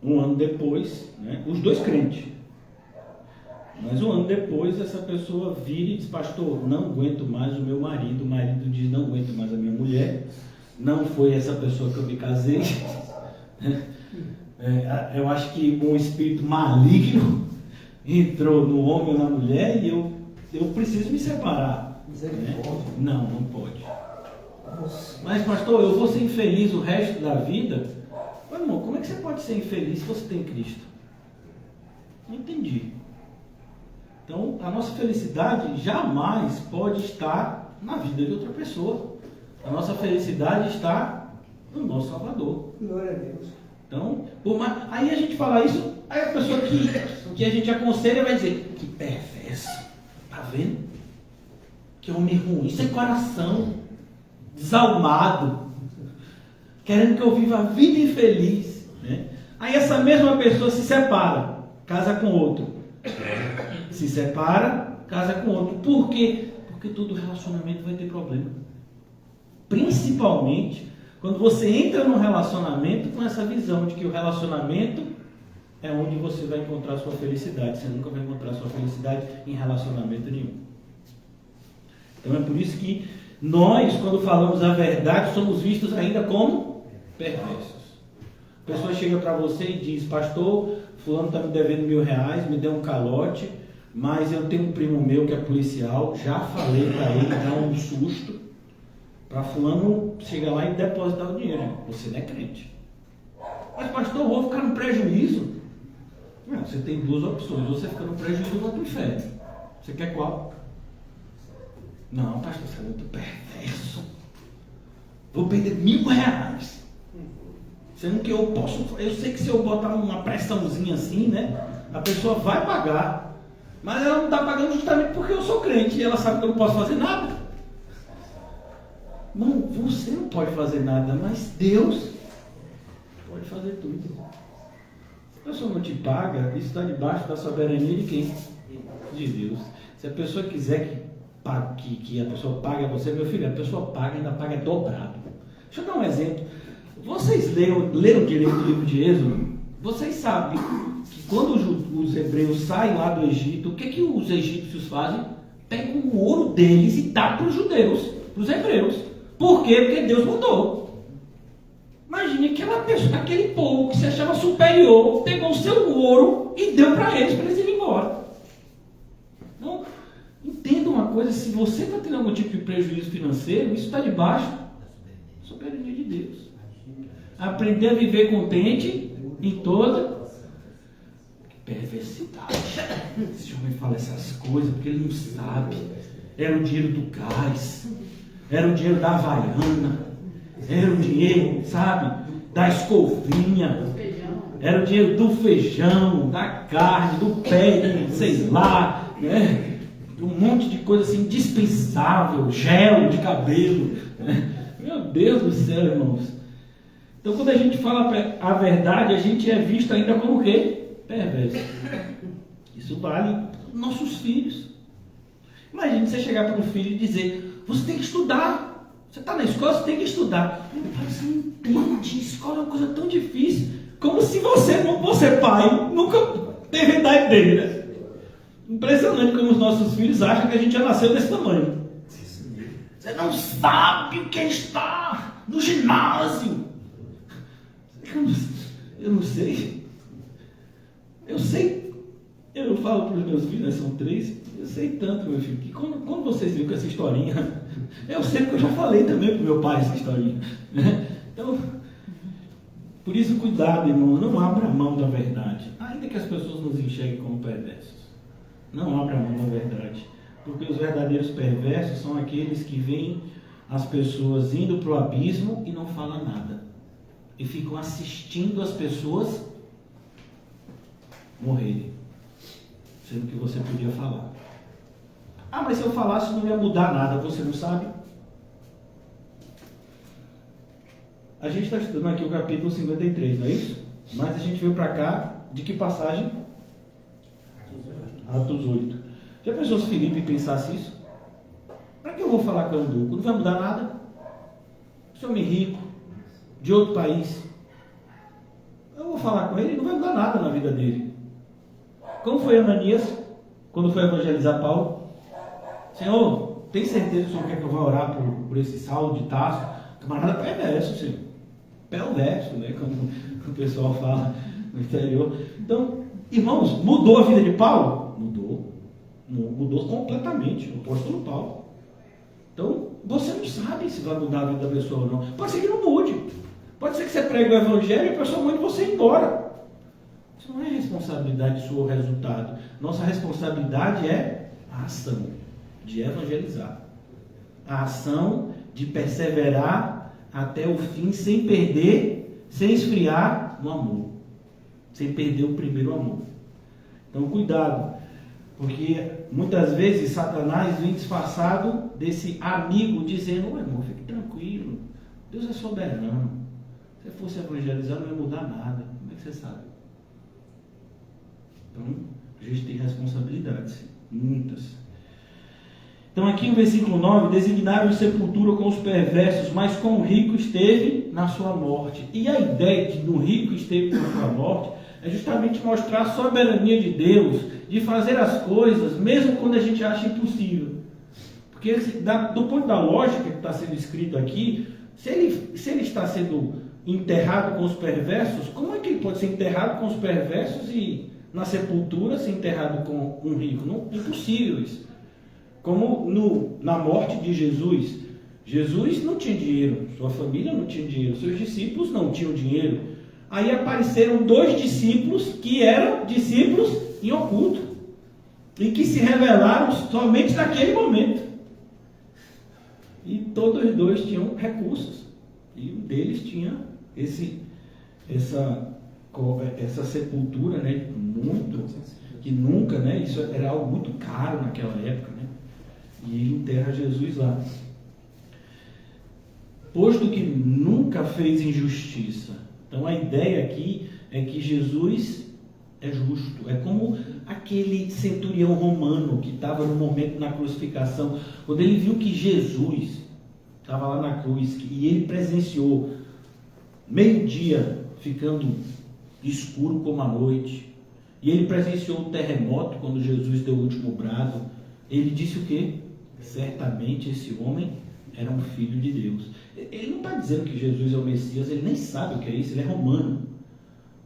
um ano depois, né, os dois crentes, mas um ano depois essa pessoa vira e diz, pastor, não aguento mais o meu marido. O marido diz, não aguento mais a minha mulher. Não foi essa pessoa que eu me casei. Eu acho que um espírito maligno entrou no homem ou na mulher e eu preciso me separar. Né? Não pode. Mas pastor, eu vou ser infeliz o resto da vida? Meu irmão, como é que você pode ser infeliz se você tem Cristo? Não entendi. Então, a nossa felicidade jamais pode estar na vida de outra pessoa. A nossa felicidade está no nosso Salvador. Glória a Deus. Então, aí a gente fala isso, aí a pessoa que a gente aconselha vai dizer, que perverso, tá vendo? Que homem ruim, sem coração, desalmado, querendo que eu viva a vida infeliz. Né? Aí essa mesma pessoa se separa, casa com outro. Se separa, casa com outro. Por quê? Porque todo relacionamento vai ter problema. Principalmente quando você entra num relacionamento com essa visão de que o relacionamento é onde você vai encontrar sua felicidade. Você nunca vai encontrar sua felicidade em relacionamento nenhum. Então é por isso que nós, quando falamos a verdade, somos vistos ainda como perversos. A pessoa chega para você e diz, pastor, fulano está me devendo R$1.000, me deu um calote, mas eu tenho um primo meu que é policial, já falei para ele dar um susto, para fulano chegar lá e depositar o dinheiro. Você não é crente. Mas pastor, eu vou ficar no prejuízo? Não, você tem 2 opções. Você fica no prejuízo ou vai para o inferno. Você quer qual? Não, pastor, você é muito perverso. Vou perder R$1.000. Sendo que eu sei que se eu botar uma pressãozinha assim, né, a pessoa vai pagar. Mas ela não está pagando justamente porque eu sou crente e ela sabe que eu não posso fazer nada. Não, você não pode fazer nada, mas Deus pode fazer tudo. Se a pessoa não te paga, isso está debaixo da soberania de quem? De Deus. Se a pessoa quiser que a pessoa pague a você, meu filho, a pessoa paga, ainda paga dobrado. Deixa eu dar um exemplo. Vocês leram direito o livro de Êxodo? Vocês sabem que quando os hebreus saem lá do Egito, o que os egípcios fazem? Pegam o ouro deles e dão para os judeus, para os hebreus. Por quê? Porque Deus mandou. Imagine aquele povo que se achava superior, pegou o seu ouro e deu para eles irem embora. Então, entenda uma coisa, se você está tendo algum tipo de prejuízo financeiro, isso está debaixo da soberania de Deus. Aprender a viver contente em toda perversidade. Esse homem fala essas coisas porque ele não sabe. Era o dinheiro do gás, era o dinheiro da Havaiana, Era o dinheiro, sabe, da escovinha, era o dinheiro do feijão, da carne, do pé, sei lá, né? Um monte de coisa assim indispensável, gel de cabelo, né? Meu Deus do céu, irmãos. Então, quando a gente fala a verdade, a gente é visto ainda como o quê? Perverso. Isso vale para nossos filhos. Imagine você chegar para um filho e dizer: você tem que estudar. Você está na escola, você tem que estudar. Meu pai, você não entende. Escola é uma coisa tão difícil. Como se você pai, nunca teve a idade dele, né? Impressionante como os nossos filhos acham que a gente já nasceu desse tamanho. Você não sabe o que é estar no ginásio. Eu não sei. Eu sei. Eu falo para os meus filhos, né, são 3. Eu sei tanto, meu filho, que quando vocês viram com essa historinha, eu sei que eu já falei também para o meu pai essa historinha. Então, por isso, cuidado, irmão, não abra mão da verdade, ainda que as pessoas nos enxerguem como perversos. Não abra mão da verdade, porque os verdadeiros perversos são aqueles que veem as pessoas indo para o abismo e não falam nada, e ficam assistindo as pessoas morrerem, sendo que você podia falar. Ah, mas se eu falasse não ia mudar nada, você não sabe? A gente está estudando aqui o capítulo 53, não é isso? Mas a gente veio para cá, de que passagem? Atos 8. Já pensou se Filipe pensasse isso? Para que eu vou falar com o eunuco? Não vai mudar nada? Esse homem rico, de outro país, eu vou falar com ele, não vai mudar nada na vida dele. Como foi Ananias, quando foi evangelizar Paulo? Senhor, tem certeza que o Senhor quer que eu vá orar por esse Saulo de Tarso? Camarada perverso, Senhor. Perverso, né? Como o pessoal fala no interior. Então, irmãos, mudou a vida de Paulo? Mudou. Mudou completamente, o apóstolo Paulo. Então, você não sabe se vai mudar a vida da pessoa ou não. Pode ser que não mude. Pode ser que você pregue o evangelho e a pessoa mande você ir embora. Isso não é responsabilidade sua, o resultado. Nossa responsabilidade é a ação de evangelizar. A ação de perseverar até o fim, sem perder, sem esfriar no amor. Sem perder o primeiro amor. Então, cuidado. Porque muitas vezes Satanás vem disfarçado desse amigo, dizendo: irmão, fique tranquilo, Deus é soberano. Se você fosse evangelizar, não ia mudar nada. Como é que você sabe? Então, a gente tem responsabilidades, muitas. Então, aqui no versículo 9: designaram sepultura com os perversos, mas com o rico esteve na sua morte. E a ideia de que o rico esteve na sua morte é justamente mostrar a soberania de Deus, de fazer as coisas, mesmo quando a gente acha impossível. Porque do ponto da lógica que está sendo escrito aqui, se ele está sendo enterrado com os perversos, como é que ele pode ser enterrado com os perversos e na sepultura ser enterrado com um rico? Não, impossível isso. Como na morte de Jesus. Jesus não tinha dinheiro, sua família não tinha dinheiro, seus discípulos não tinham dinheiro. Aí apareceram 2 discípulos que eram discípulos em oculto e que se revelaram somente naquele momento. E todos os 2 tinham recursos. E um deles tinha essa sepultura, né, muito, que nunca, né, isso era algo muito caro naquela época, né, e ele enterra Jesus lá. Posto que nunca fez injustiça. Então a ideia aqui é que Jesus é justo. É como aquele centurião romano que estava no momento na crucificação, quando ele viu que Jesus estava lá na cruz e ele presenciou meio-dia ficando escuro como a noite, e ele presenciou o terremoto quando Jesus deu o último brado. Ele disse o quê? Certamente esse homem era um filho de Deus. Ele não está dizendo que Jesus é o Messias, ele nem sabe o que é isso, ele é romano.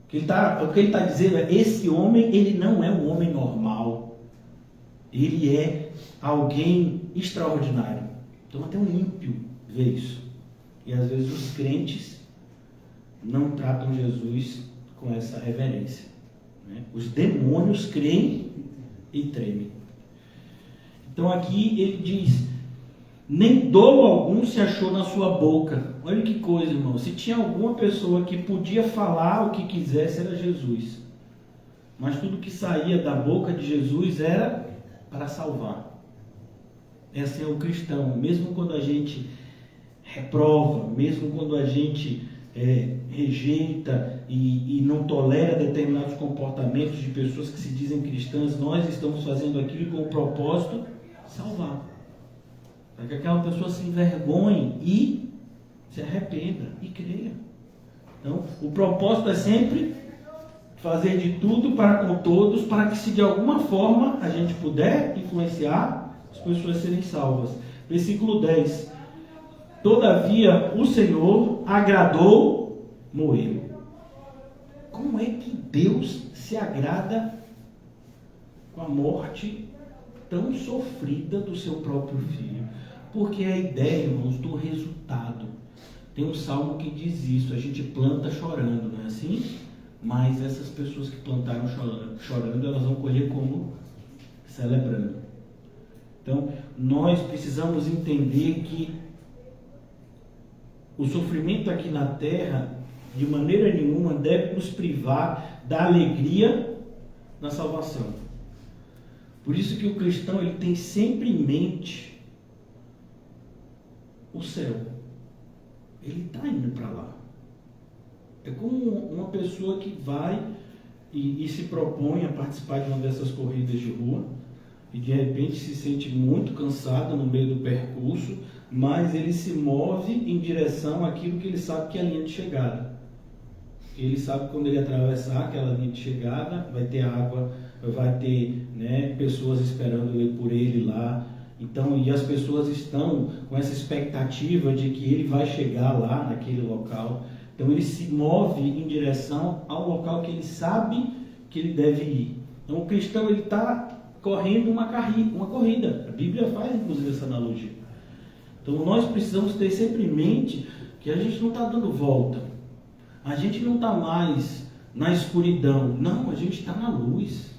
O que ele está dizendo é: esse homem, ele não é um homem normal, ele é alguém extraordinário. Então até um ímpio vê isso. E às vezes os crentes não tratam Jesus com essa reverência, né? Os demônios creem e tremem. Então aqui ele diz: nem dolo algum se achou na sua boca. Olha que coisa, irmão. Se tinha alguma pessoa que podia falar o que quisesse, era Jesus. Mas tudo que saía da boca de Jesus era para salvar. Esse é o cristão. Mesmo quando a gente reprova, mesmo quando a gente rejeita e não tolera determinados comportamentos de pessoas que se dizem cristãs, nós estamos fazendo aquilo com o propósito de salvar. Para que aquela pessoa se envergonhe e se arrependa e creia. Então, o propósito é sempre fazer de tudo para com todos, para que se de alguma forma a gente puder influenciar as pessoas serem salvas. Versículo 10. Todavia o Senhor agradou Moelo. Como é que Deus se agrada com a morte tão sofrida do seu próprio filho? Porque a ideia, irmãos, do resultado. Tem um salmo que diz isso: a gente planta chorando, não é assim? Mas essas pessoas que plantaram chorando, elas vão colher como? Celebrando. Então, nós precisamos entender que o sofrimento aqui na terra, de maneira nenhuma, deve nos privar da alegria na salvação. Por isso que o cristão, ele tem sempre em mente o céu. Ele está indo para lá. É como uma pessoa que vai e se propõe a participar de uma dessas corridas de rua e de repente se sente muito cansado no meio do percurso, mas ele se move em direção àquilo que ele sabe que é a linha de chegada. Ele sabe que quando ele atravessar aquela linha de chegada, vai ter água, vai ter, pessoas esperando por ele lá. Então, e as pessoas estão com essa expectativa de que ele vai chegar lá naquele local. Então ele se move em direção ao local que ele sabe que ele deve ir. Então o cristão, ele está correndo uma corrida. A Bíblia faz inclusive essa analogia. Então nós precisamos ter sempre em mente que a gente não está dando volta. A gente não está mais na escuridão. Não, a gente está na luz.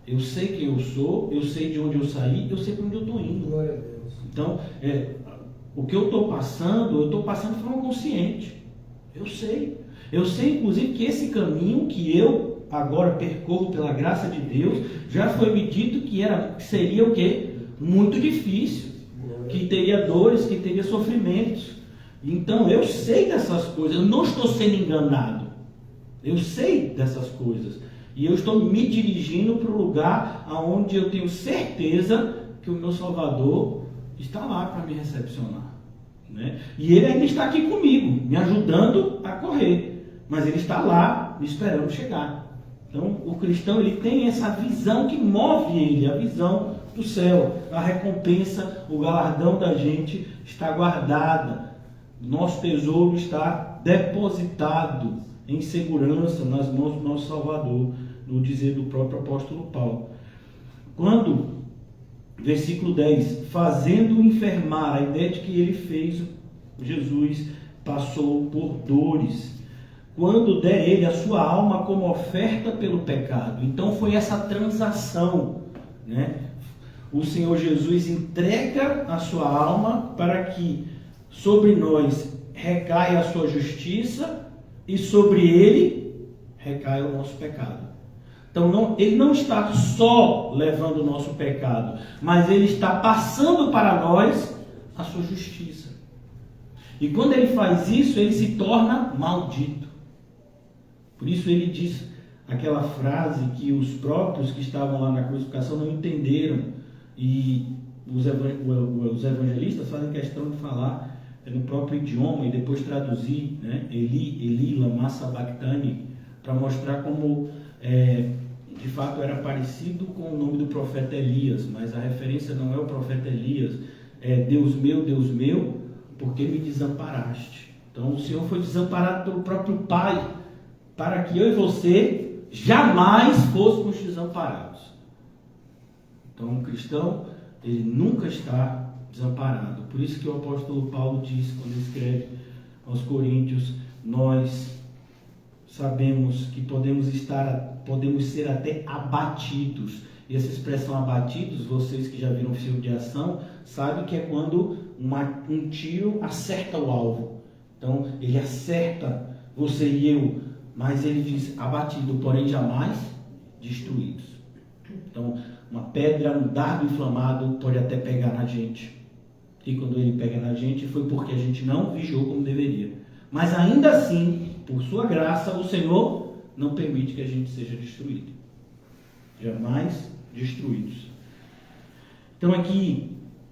Eu sei quem eu sou, eu sei de onde eu saí, eu sei para onde eu estou indo. Glória a Deus. Então, o que eu estou passando de forma consciente. Eu sei inclusive que esse caminho que eu agora percorro pela graça de Deus, já foi me dito que seria o quê? Muito difícil, que teria dores, que teria sofrimentos. Então eu sei dessas coisas, eu não estou sendo enganado, eu sei dessas coisas, e eu estou me dirigindo para o lugar onde eu tenho certeza que o meu Salvador está lá para me recepcionar. E ele ainda está aqui comigo, me ajudando a correr, mas ele está lá me esperando chegar. Então o cristão, ele tem essa visão que move ele, a visão do céu, a recompensa, o galardão da gente está guardada, nosso tesouro está depositado em segurança nas mãos do nosso Salvador, no dizer do próprio apóstolo Paulo. Quando versículo 10, fazendo enfermar, a ideia de que ele fez, Jesus passou por dores, quando der ele a sua alma como oferta pelo pecado. Então foi essa transação, O Senhor Jesus entrega a sua alma para que sobre nós recaia a sua justiça e sobre ele recaia o nosso pecado. Então ele não está só levando o nosso pecado, mas ele está passando para nós a sua justiça. E quando ele faz isso, ele se torna maldito. Por isso ele diz aquela frase que os próprios que estavam lá na crucificação não entenderam. E os evangelistas fazem questão de falar no próprio idioma e depois traduzir, Eli lama sabachthani, para mostrar como de fato era parecido com o nome do profeta Elias, mas a referência não é o profeta Elias, é Deus meu, por que me desamparaste? Então o Senhor foi desamparado pelo próprio Pai, para que eu e você jamais fôssemos desamparados. Então o cristão, ele nunca está desamparado. Por isso que o apóstolo Paulo diz, quando ele escreve aos Coríntios, nós sabemos que podemos ser até abatidos. E essa expressão abatidos, vocês que já viram filme de ação, sabem que é quando um tiro acerta o alvo. Então, ele acerta você e eu, mas ele diz abatido, porém jamais destruídos. Então, uma pedra, um dardo inflamado pode até pegar na gente. E quando ele pega na gente, foi porque a gente não vigiou como deveria. Mas ainda assim, por sua graça, o Senhor não permite que a gente seja destruído. Jamais destruídos. Então aqui,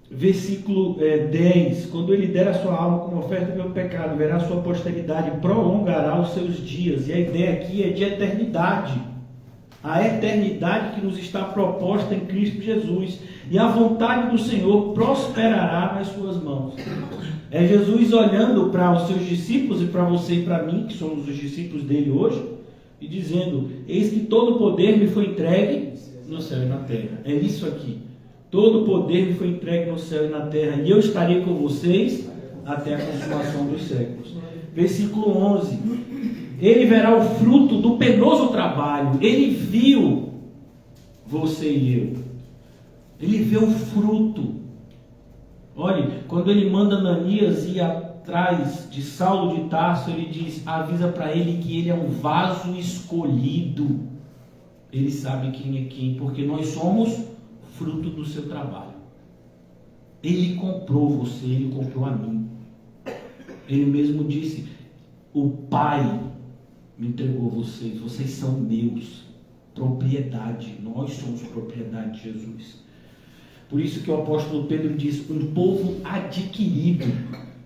versículo 10, quando ele der a sua alma como oferta pelo pecado, verá a sua posteridade, prolongará os seus dias. E a ideia aqui é de eternidade. A eternidade que nos está proposta em Cristo Jesus. E a vontade do Senhor prosperará nas suas mãos. É Jesus olhando para os seus discípulos e para você e para mim, que somos os discípulos dele hoje, e dizendo: eis que todo o poder me foi entregue no céu e na terra. É isso aqui. Todo o poder me foi entregue no céu e na terra, e eu estarei com vocês até a consumação dos séculos. Versículo 11. Ele verá o fruto do penoso trabalho. Ele viu você e eu. Ele vê o fruto. Olhe, quando ele manda Ananias ir atrás de Saulo de Tarso, ele diz, avisa para ele que ele é um vaso escolhido. Ele sabe quem é quem, porque nós somos fruto do seu trabalho. Ele comprou você, ele comprou a mim. Ele mesmo disse, o Pai me entregou vocês, vocês são meus, propriedade, nós somos propriedade de Jesus. Por isso que o apóstolo Pedro diz, um povo adquirido,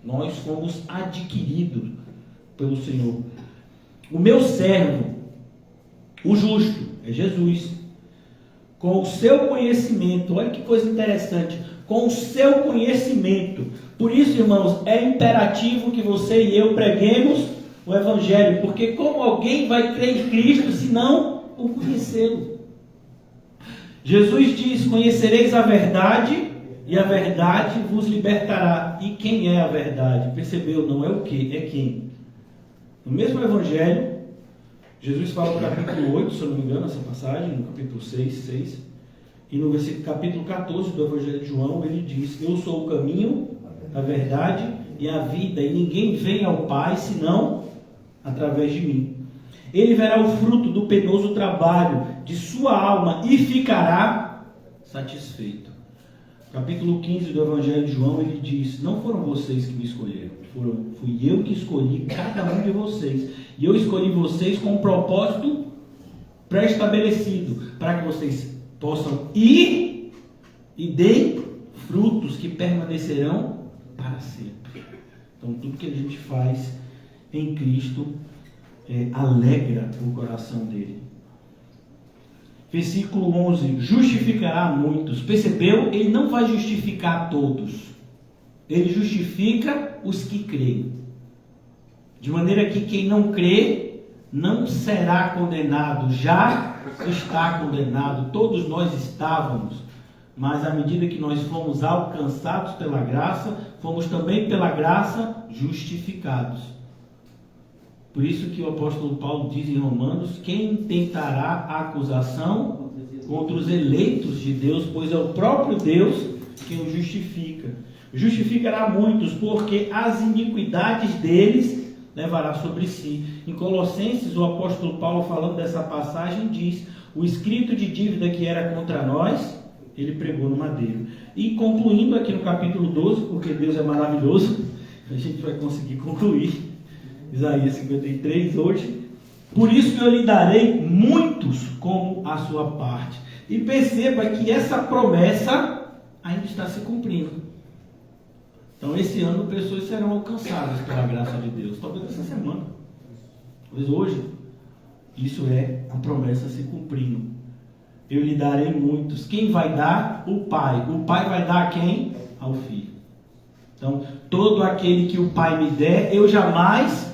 nós fomos adquiridos pelo Senhor. O meu servo, o justo, é Jesus, com o seu conhecimento, olha que coisa interessante, com o seu conhecimento. Por isso, irmãos, é imperativo que você e eu preguemos o Evangelho, porque como alguém vai crer em Cristo se não o conhecê-lo? Jesus diz, conhecereis a verdade e a verdade vos libertará. E quem é a verdade? Percebeu? Não é o que, é quem. No mesmo Evangelho, Jesus fala no capítulo 8, se eu não me engano, essa passagem, no capítulo 6, e no capítulo 14 do Evangelho de João, ele diz, eu sou o caminho, a verdade e a vida, e ninguém vem ao Pai senão através de mim. Ele verá o fruto do penoso trabalho de sua alma e ficará satisfeito. Capítulo 15 do Evangelho de João, ele diz, não foram vocês que me escolheram, fui eu que escolhi cada um de vocês, e eu escolhi vocês com um propósito pré-estabelecido, para que vocês possam ir e deem frutos que permanecerão para sempre. Então tudo que a gente faz em Cristo alegra o coração dele. Versículo 11, justificará muitos. Percebeu? Ele não vai justificar todos. Ele justifica os que creem. De maneira que quem não crê não será condenado. Já está condenado. Todos nós estávamos. Mas à medida que nós fomos alcançados pela graça, fomos também pela graça justificados. Por isso que o apóstolo Paulo diz em Romanos, quem tentará a acusação contra os eleitos de Deus, pois é o próprio Deus quem os justifica. Justificará muitos, porque as iniquidades deles levará sobre si. Em Colossenses, o apóstolo Paulo, falando dessa passagem, diz, o escrito de dívida que era contra nós, ele pregou no madeiro. E concluindo aqui no capítulo 12, porque Deus é maravilhoso, a gente vai conseguir concluir. Isaías 53 hoje. Por isso que eu lhe darei muitos como a sua parte. E perceba que essa promessa ainda está se cumprindo. Então esse ano pessoas serão alcançadas pela graça de Deus. Talvez essa semana. Talvez hoje. Isso é a promessa se cumprindo. Eu lhe darei muitos. Quem vai dar? O Pai. O Pai vai dar a quem? Ao Filho. Então todo aquele que o Pai me der, eu jamais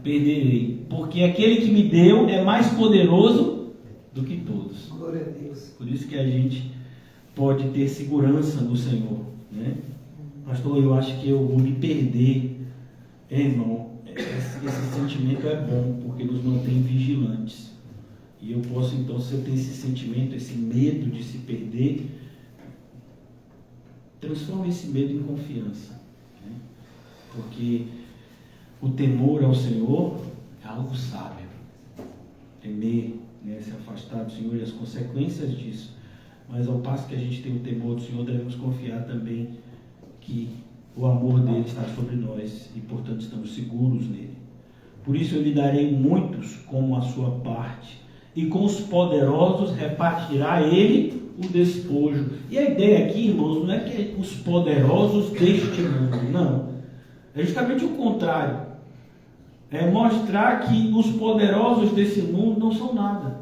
perderei, porque aquele que me deu é mais poderoso do que todos. Glória a Deus. Por isso que a gente pode ter segurança no Senhor, né? Pastor, eu acho que eu vou me perder. Irmão, esse sentimento é bom, porque nos mantém vigilantes. E eu posso, então, se eu tenho esse sentimento, esse medo de se perder, transforma esse medo em confiança, né? Porque o temor ao Senhor é algo sábio. Temer, né, se afastar do Senhor e as consequências disso. Mas ao passo que a gente tem o temor do Senhor, devemos confiar também que o amor dele está sobre nós e, portanto, estamos seguros nele. Por isso eu lhe darei muitos como a sua parte, e com os poderosos repartirá ele o despojo. E a ideia aqui, irmãos, não é que os poderosos deste mundo, não. É justamente o contrário. É mostrar que os poderosos desse mundo não são nada.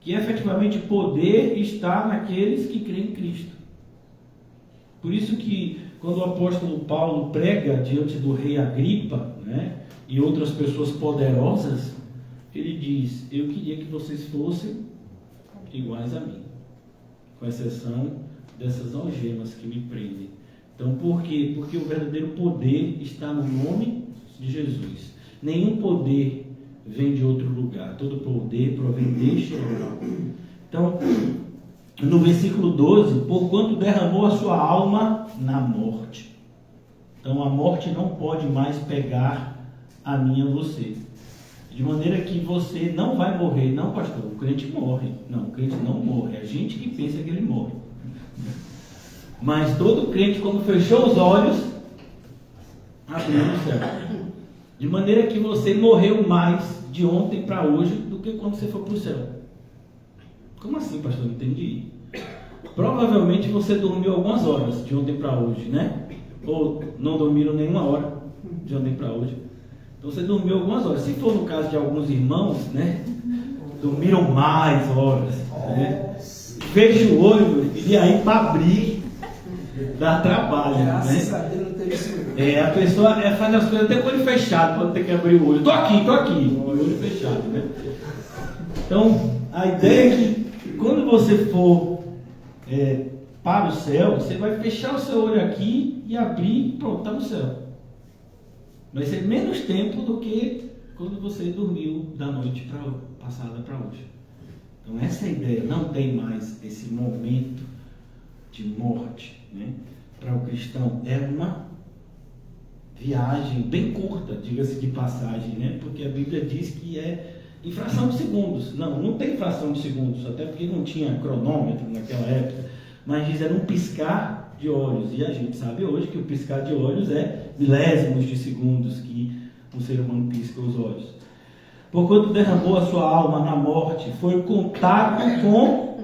Que efetivamente poder está naqueles que creem em Cristo. Por isso que quando o apóstolo Paulo prega diante do rei Agripa, né, e outras pessoas poderosas, ele diz: eu queria que vocês fossem iguais a mim, com exceção dessas algemas que me prendem. Então por quê? Porque o verdadeiro poder está no nome de Jesus. Nenhum poder vem de outro lugar, todo poder provém deste lugar. Então, no versículo 12, porquanto derramou a sua alma na morte. Então a morte não pode mais pegar a mim e a você. De maneira que você não vai morrer. Não, pastor, o crente morre. Não, o crente não morre. É a gente que pensa que ele morre. Mas todo crente, quando fechou os olhos, abriu o céu. De maneira que você morreu mais de ontem para hoje do que quando você for para o céu. Como assim, pastor? Não entendi. Provavelmente você dormiu algumas horas de ontem para hoje, né? Ou não dormiram nenhuma hora de ontem para hoje. Então você dormiu algumas horas. Se for no caso de alguns irmãos, né? Dormiram mais horas, né? Fecha o olho e aí para abrir dá trabalho, Graças né? a Deus não teve isso. A pessoa faz as coisas até com o olho fechado, quando tem que abrir o olho. Tô aqui, com o olho fechado, né? Então, a ideia é que quando você for para o céu, você vai fechar o seu olho aqui e abrir e pronto, está no céu. Vai ser menos tempo do que quando você dormiu da noite passada para hoje. Então essa é a ideia. Não tem mais esse momento de morte, né? Para o cristão é uma viagem bem curta, diga-se de passagem, né? Porque a Bíblia diz que é em fração de segundos. Não tem fração de segundos, até porque não tinha cronômetro naquela época, mas diz era um piscar de olhos, e a gente sabe hoje que o piscar de olhos é milésimos de segundos que um ser humano pisca os olhos. Porquanto derramou a sua alma na morte, foi contado com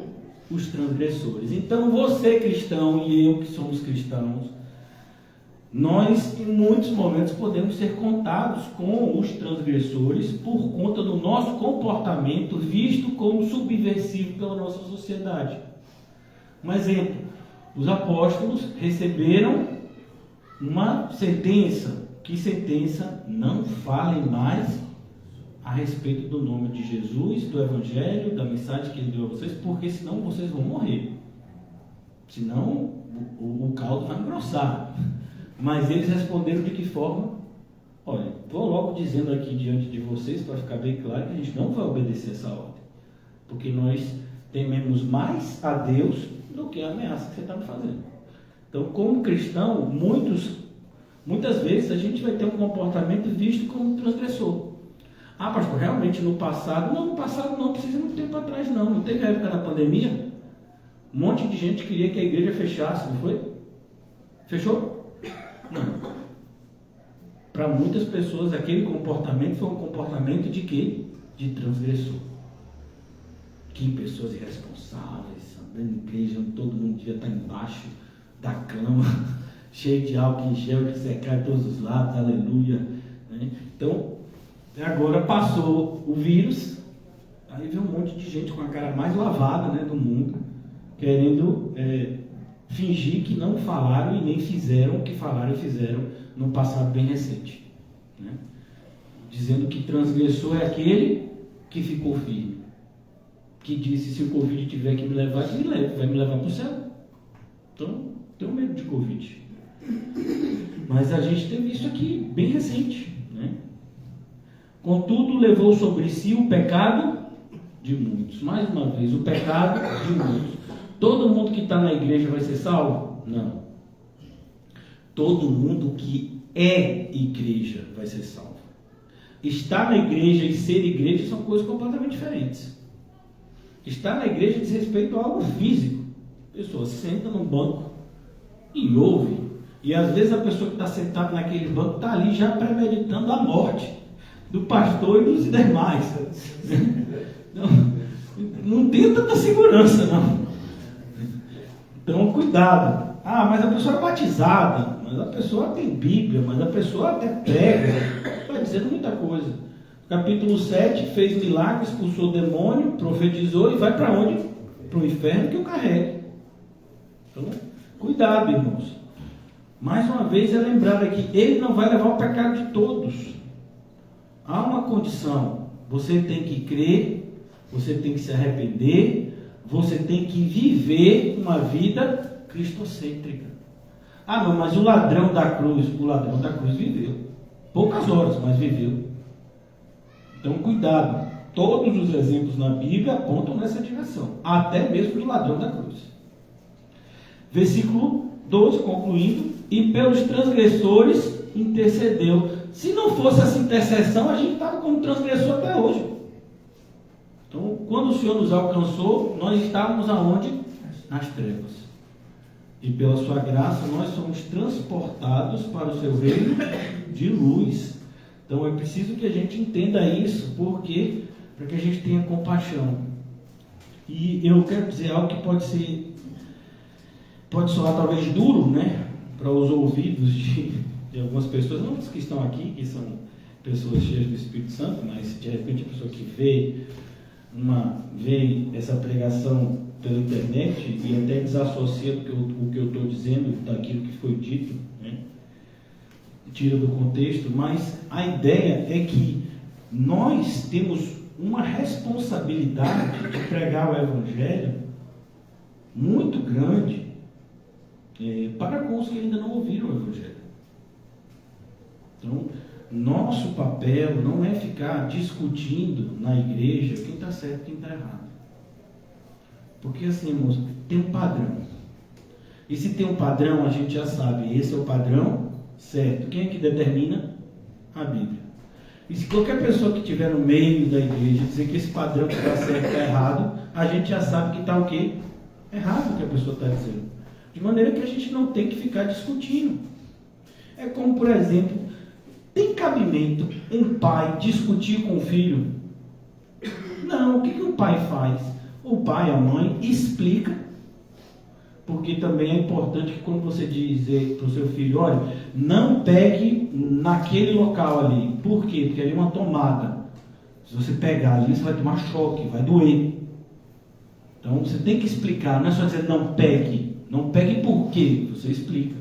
os transgressores. Então você cristão e eu que somos cristãos, nós em muitos momentos podemos ser contados com os transgressores por conta do nosso comportamento visto como subversivo pela nossa sociedade. Um exemplo, os apóstolos receberam uma sentença. Que sentença? Não falem mais a respeito do nome de Jesus, do Evangelho, da mensagem que ele deu a vocês, porque senão vocês vão morrer. Senão o caldo vai engrossar. Mas eles responderam de que forma? Olha, vou logo dizendo aqui diante de vocês, para ficar bem claro, que a gente não vai obedecer essa ordem. Porque nós tememos mais a Deus do que a ameaça que você está me fazendo. Então, como cristão, muitas vezes a gente vai ter um comportamento visto como transgressor. Ah, pastor, realmente no passado não, precisa muito tempo atrás não teve a época da pandemia, um monte de gente queria que a igreja fechasse, não foi? Fechou? Não. Para muitas pessoas aquele comportamento foi um comportamento de quê? De transgressor. Que pessoas irresponsáveis, andando em igreja, onde todo mundo devia estar embaixo da cama, cheio de álcool em gel que secar de todos os lados, aleluia, né? Então, agora passou o vírus, aí veio um monte de gente com a cara mais lavada, né, do mundo, querendo fingir que não falaram e nem fizeram o que falaram e fizeram no passado bem recente, né? Dizendo que transgressor é aquele que ficou firme, que disse: se o Covid tiver que me levar, que me leve, vai me levar para o céu. Então, tenho medo de Covid. Mas a gente teve isso aqui bem recente, né? Contudo, levou sobre si o pecado de muitos. Mais uma vez, o pecado de muitos. Todo mundo que está na igreja vai ser salvo? Não. Todo mundo que é igreja vai ser salvo. Estar na igreja e ser igreja são coisas completamente diferentes. Estar na igreja diz respeito a algo físico. A pessoa senta no banco e ouve. E às vezes a pessoa que está sentada naquele banco está ali já premeditando a morte do pastor e dos demais. Não tem tanta segurança, não. Então, cuidado. Ah, mas a pessoa é batizada, mas a pessoa tem Bíblia, mas a pessoa até prega. Está dizendo muita coisa. Capítulo 7, fez milagre, expulsou o demônio, profetizou e vai para onde? Para o inferno que o carregue. Então, cuidado, irmãos. Mais uma vez é lembrado aqui, ele não vai levar o pecado de todos. Há uma condição. Você tem que crer, você tem que se arrepender, você tem que viver uma vida cristocêntrica. Ah, não, mas o ladrão da cruz viveu. Poucas horas, mas viveu. Então, cuidado. Todos os exemplos na Bíblia apontam nessa direção. Até mesmo do ladrão da cruz. Versículo 12, concluindo. E pelos transgressores intercedeu. Se não fosse essa intercessão, a gente estava como transgressor até hoje. Então, quando o Senhor nos alcançou, nós estávamos aonde? Nas trevas. E pela sua graça, nós somos transportados para o seu reino de luz. Então, é preciso que a gente entenda isso, porque para que a gente tenha compaixão. E eu quero dizer algo que pode soar talvez duro, né? Para os ouvidos de algumas pessoas, não os que estão aqui, que são pessoas cheias do Espírito Santo, mas de repente a pessoa que vê essa pregação pela internet e até desassocia o que eu estou dizendo daquilo que foi dito, né? Tira do contexto, mas a ideia é que nós temos uma responsabilidade de pregar o Evangelho muito grande para com os que ainda não ouviram o Evangelho. Então, nosso papel não é ficar discutindo na igreja quem está certo e quem está errado. Porque assim, irmãos, tem um padrão. E se tem um padrão, a gente já sabe, esse é o padrão certo. Quem é que determina? A Bíblia. E se qualquer pessoa que estiver no meio da igreja dizer que esse padrão que está certo está errado, a gente já sabe que está o quê? Errado o que a pessoa está dizendo. De maneira que a gente não tem que ficar discutindo. É como, por exemplo, tem cabimento um pai discutir com o filho? Não, o que o pai faz? O pai, a mãe, explica. Porque também é importante que quando você dizer para o seu filho, olha, não pegue naquele local ali. Por quê? Porque ali é uma tomada. Se você pegar ali, você vai tomar choque, vai doer. Então você tem que explicar, não é só dizer não pegue. Não pegue por quê? Você explica.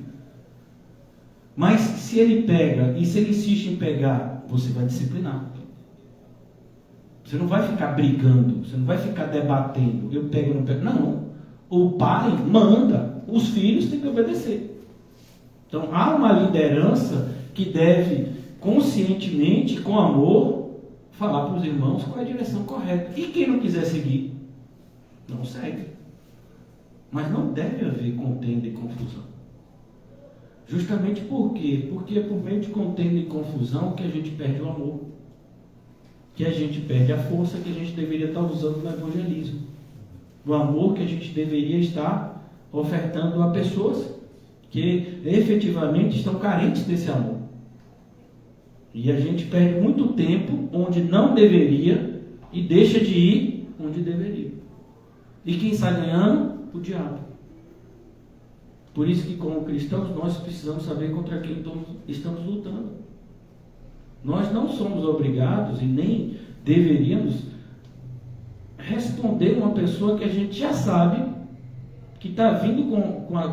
Mas se ele pega e se ele insiste em pegar, você vai disciplinar. Você não vai ficar brigando, você não vai ficar debatendo. Eu pego ou não pego. Não. O pai manda, os filhos têm que obedecer. Então há uma liderança que deve conscientemente, com amor, falar para os irmãos qual é a direção correta. E quem não quiser seguir, não segue. Mas não deve haver contenda e confusão. Justamente por quê? Porque é por meio de contenda e confusão que a gente perde o amor. Que a gente perde a força que a gente deveria estar usando no evangelismo. O amor que a gente deveria estar ofertando a pessoas que efetivamente estão carentes desse amor. E a gente perde muito tempo onde não deveria e deixa de ir onde deveria. E quem sai ganhando? O diabo. Por isso que como cristãos nós precisamos saber contra quem estamos lutando. Nós não somos obrigados e nem deveríamos responder uma pessoa que a gente já sabe que está vindo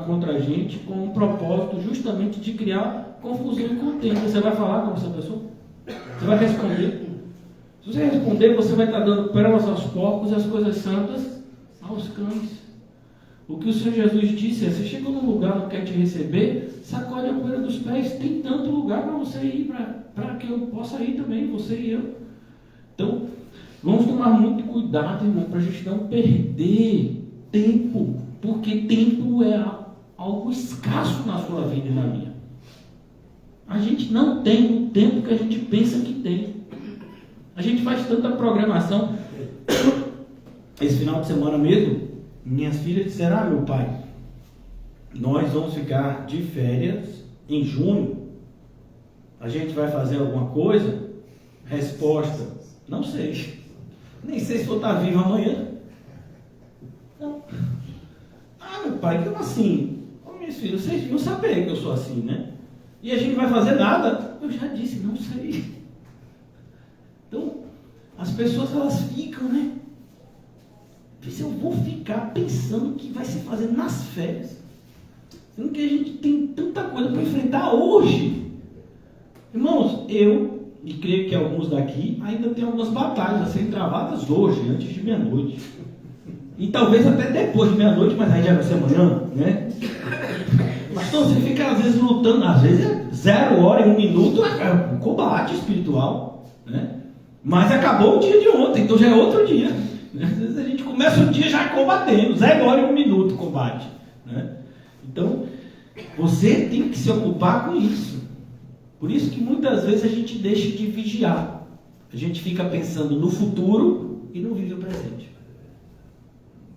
contra a gente com um propósito justamente de criar confusão e contenda. Você vai falar com essa pessoa? Você vai responder? Se você responder, você vai estar dando pérolas aos porcos e as coisas santas aos cães. O que o Senhor Jesus disse é: você chegou num lugar que não quer te receber, sacode a poeira dos pés. Tem tanto lugar para você ir, para que eu possa ir também, você e eu. Então, vamos tomar muito cuidado, irmão, para a gente não perder tempo, porque tempo é algo escasso na sua vida e na minha. A gente não tem o tempo que a gente pensa que tem. A gente faz tanta programação. Esse final de semana mesmo, minhas filhas disseram: meu pai, nós vamos ficar de férias em junho. A gente vai fazer alguma coisa? Resposta: não sei. Nem sei se vou estar vivo amanhã. Não. Meu pai, como assim? Minhas filhas, vocês deviam saber que eu sou assim, né? E a gente não vai fazer nada? Eu já disse, não sei. Então, as pessoas, elas ficam, né? Se eu vou ficar pensando o que vai se fazer nas férias, sendo que a gente tem tanta coisa para enfrentar hoje. Irmãos, eu, e creio que alguns daqui, ainda tem algumas batalhas a serem travadas hoje, antes de meia-noite. E talvez até depois de meia-noite, mas aí já vai ser amanhã, né? Pastor, você fica às vezes lutando, às vezes é 0 hora e 1 minuto, é um combate espiritual, né? Mas acabou o dia de ontem, então já é outro dia. Às vezes a gente começa o dia já combatendo, 0 hora e 1 minuto combate, né? Então, você tem que se ocupar com isso. Por isso que muitas vezes a gente deixa de vigiar. A gente fica pensando no futuro e não vive o presente.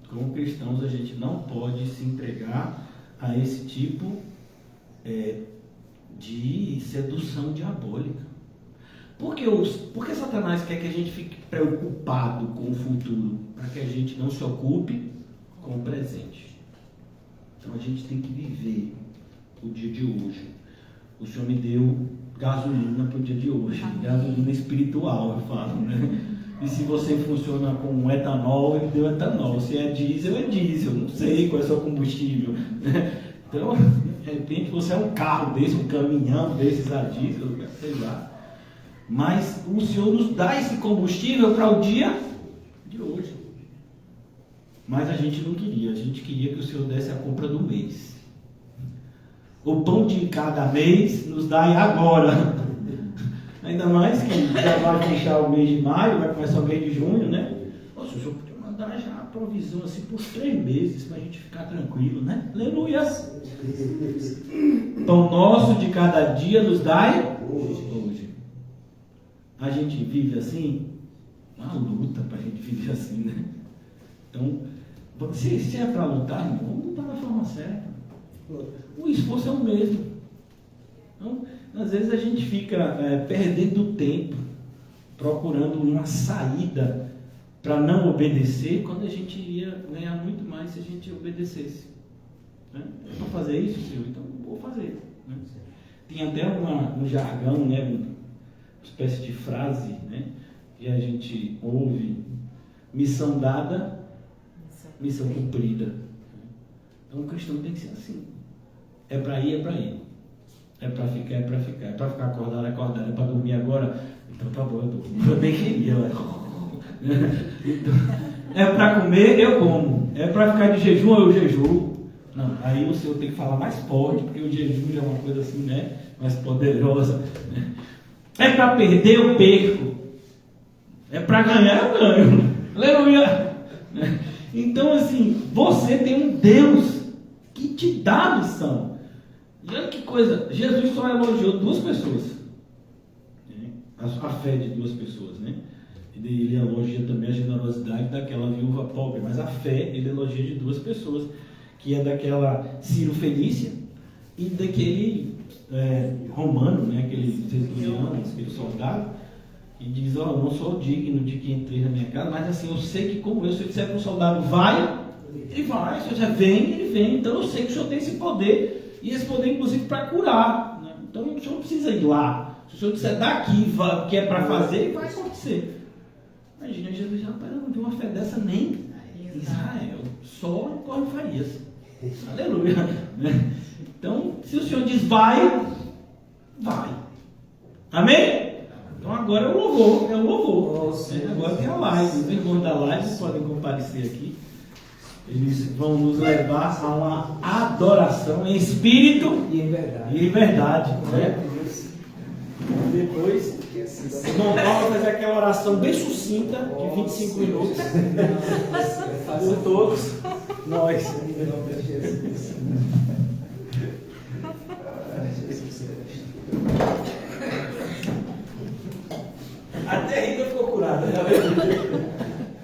Como cristãos, a gente não pode se entregar a esse tipo de sedução diabólica. Por que Satanás quer que a gente fique preocupado com o futuro? Para que a gente não se ocupe com o presente. Então a gente tem que viver o dia de hoje. O Senhor me deu gasolina para o dia de hoje. Gasolina espiritual, eu falo, né? E se você funciona com etanol, ele deu etanol. Se é diesel, é diesel. Não sei qual é o seu combustível. Então, de repente, você é um carro desse, um caminhão desses a diesel, sei lá. Mas o Senhor nos dá esse combustível para o dia de hoje. Mas a gente não queria. A gente queria que o Senhor desse a compra do mês. O pão de cada mês nos dá agora. Ainda mais que já vai fechar o mês de maio, vai começar o mês de junho, né? Nossa, o Senhor podia mandar já a provisão assim por 3 meses, para a gente ficar tranquilo, né? Aleluia! Pão nosso de cada dia nos dai hoje. A gente vive assim, uma luta para a gente viver assim, né? Então, se é para lutar, irmão, vamos lutar da forma certa. O esforço é o mesmo. Então, às vezes a gente fica perdendo tempo procurando uma saída para não obedecer, quando a gente iria ganhar muito mais se a gente obedecesse, né? É para fazer isso, Senhor? Então vou fazer, né? Tem até um jargão, né? Uma espécie de frase, né? Que a gente ouve: missão dada, missão cumprida. Então o cristão tem que ser assim. É para ir, é para ir. É para ficar, é para ficar. É para ficar acordado, acordado. É para dormir agora? Então tá bom, eu durmo. Eu nem queria. Então, é para comer, eu como. É para ficar de jejum, eu jejuo. Não, aí o Senhor tem que falar mais forte, porque o jejum já é uma coisa assim, né? Mais poderosa. É para perder, eu perco. É para ganhar, eu ganho. Aleluia! Então, assim, você tem um Deus que te dá a missão. E olha que coisa, Jesus só elogiou 2 pessoas, né? A fé de 2 pessoas, né? Ele elogia também a generosidade daquela viúva pobre, mas a fé ele elogia de 2 pessoas, que é daquela Ciro Fenícia e daquele romano, né? Aquele centurião, aquele soldado, que diz: ó, eu não sou digno de que entre na minha casa, mas assim, eu sei que como eu, se eu disser para o soldado vai, ele vai, se eu disser vem, ele vem. Então eu sei que o Senhor tem esse poder. E esse poder, inclusive, para curar, né? Então, o senhor não precisa ir lá. Se o senhor disser daqui que é para fazer, vai acontecer. Imagina, Jesus já não viu uma fé dessa nem em Israel. Só em Córrego Farias. Aleluia. Né? Então, se o senhor diz vai, vai. Amém? Então, agora é o louvor. É o louvor. Agora tem a live. Os irmãos da live podem comparecer aqui. Eles vão nos levar a uma adoração em espírito e em verdade, né? Depois, o irmão Paulo vai fazer aquela oração bem sucinta, de 25 minutos, por todos nós.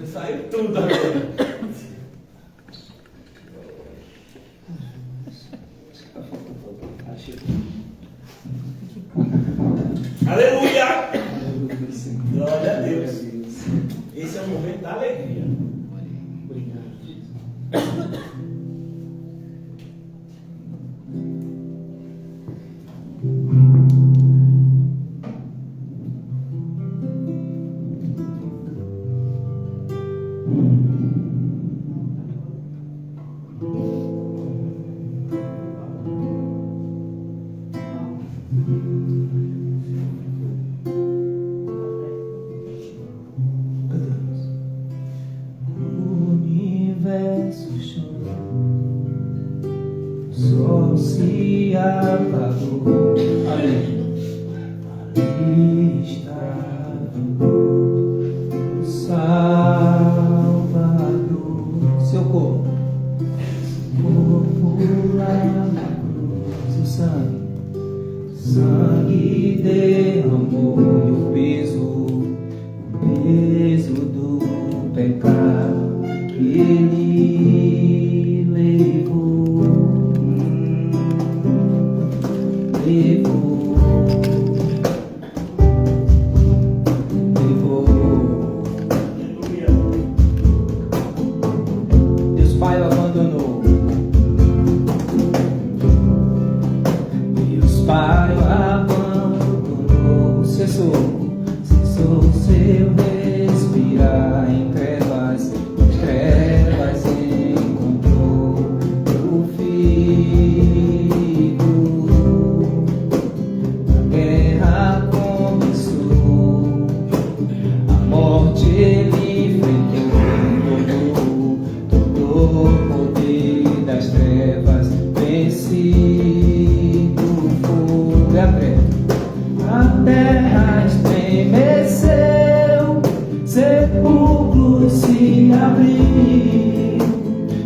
Saiu tudo agora. Aleluia! Glória a Deus. Esse é o momento da alegria. Sol se apagou, ali está o Salvador. Seu corpo lá na cruz, o sangue derramou e o peso do pecado que ele levou. Deus Pai o abandonou. Deus Pai o abandonou. Cessou seu respirar em trevas encontrou o Filho. A guerra começou, a morte ele enfrentou, todo o poder das trevas vencido foi a terra estremeceu, sepulcro se abriu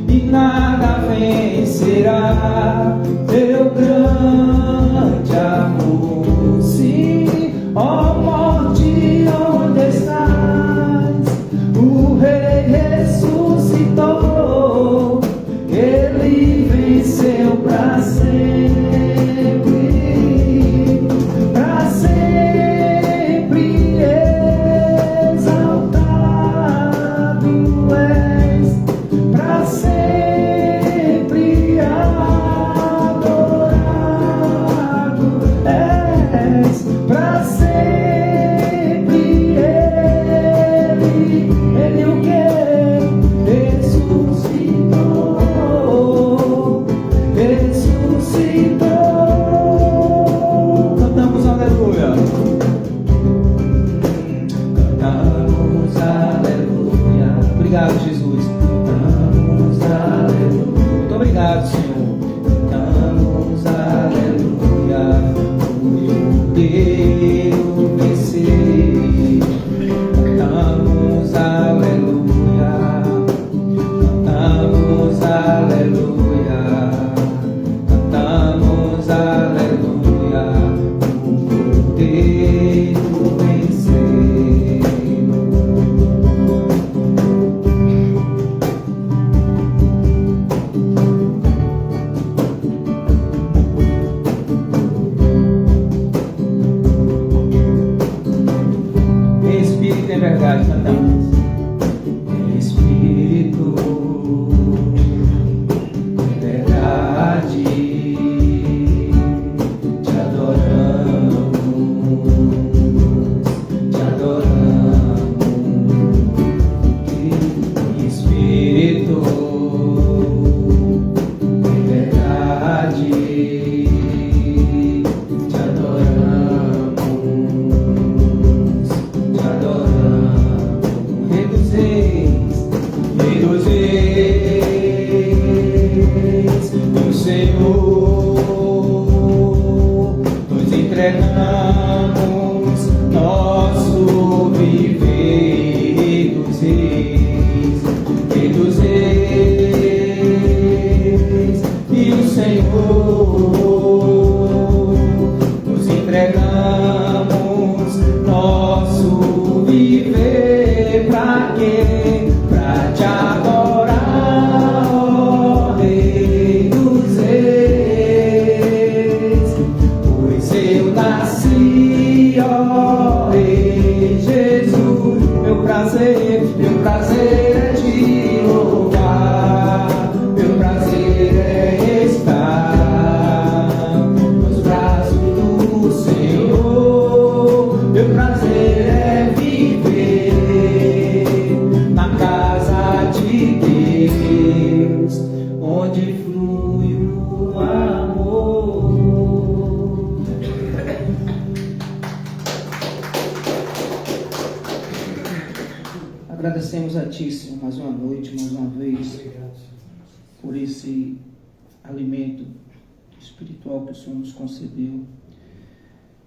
e nada vencerá teu grande amor. Sim, ó morte, onde estás? O Rei ressuscitou, ele venceu pra sempre, pra sempre exaltado és, pra sempre adorado és, pra sempre ele o que? Ressuscitou. Cantamos aleluia. Cantamos aleluia. Obrigado, Jesus. Cantamos aleluia. Muito obrigado, Senhor. Cantamos aleluia. O Deus vencer. Cantamos aleluia. Cantamos aleluia. Cantamos aleluia. O Deus vencer. Espírito em verdade, cantamos. Espírito Ti, Senhor, mais uma noite, mais uma vez, por esse alimento espiritual que o Senhor nos concedeu,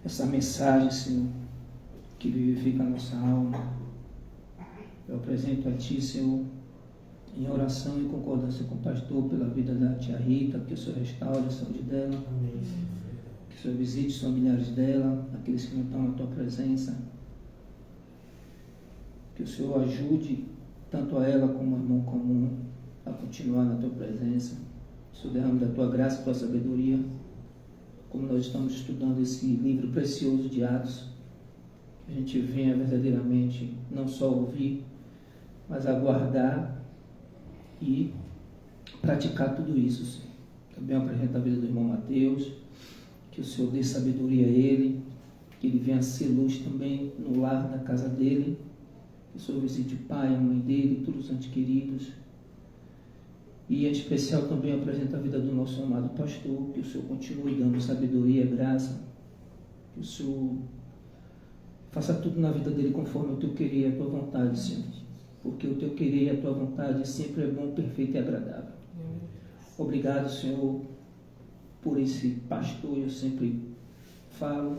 essa mensagem, Senhor, que vivifica a nossa alma. Eu apresento a Ti, Senhor, em oração e concordância com o pastor pela vida da tia Rita, que o Senhor restaure a saúde dela, que o Senhor visite os familiares dela, aqueles que não estão na Tua presença, que o Senhor ajude tanto a ela como ao irmão comum a continuar na Tua presença. O Senhor derrame da Tua graça e Tua sabedoria, como nós estamos estudando esse livro precioso de Atos, que a gente venha verdadeiramente não só ouvir, mas aguardar e praticar tudo isso, Senhor. Também apresento a vida do irmão Mateus, que o Senhor dê sabedoria a ele, que ele venha ser luz também no lar da casa dele, que o Senhor visite o pai, a mãe dele, todos os entes queridos. E em especial também apresento a vida do nosso amado pastor, que o Senhor continue dando sabedoria e graça, que o Senhor faça tudo na vida dele conforme o Teu querer e a Tua vontade, Senhor. Porque o Teu querer e a Tua vontade sempre é bom, perfeito e agradável. Obrigado, Senhor, por esse pastor. Eu sempre falo,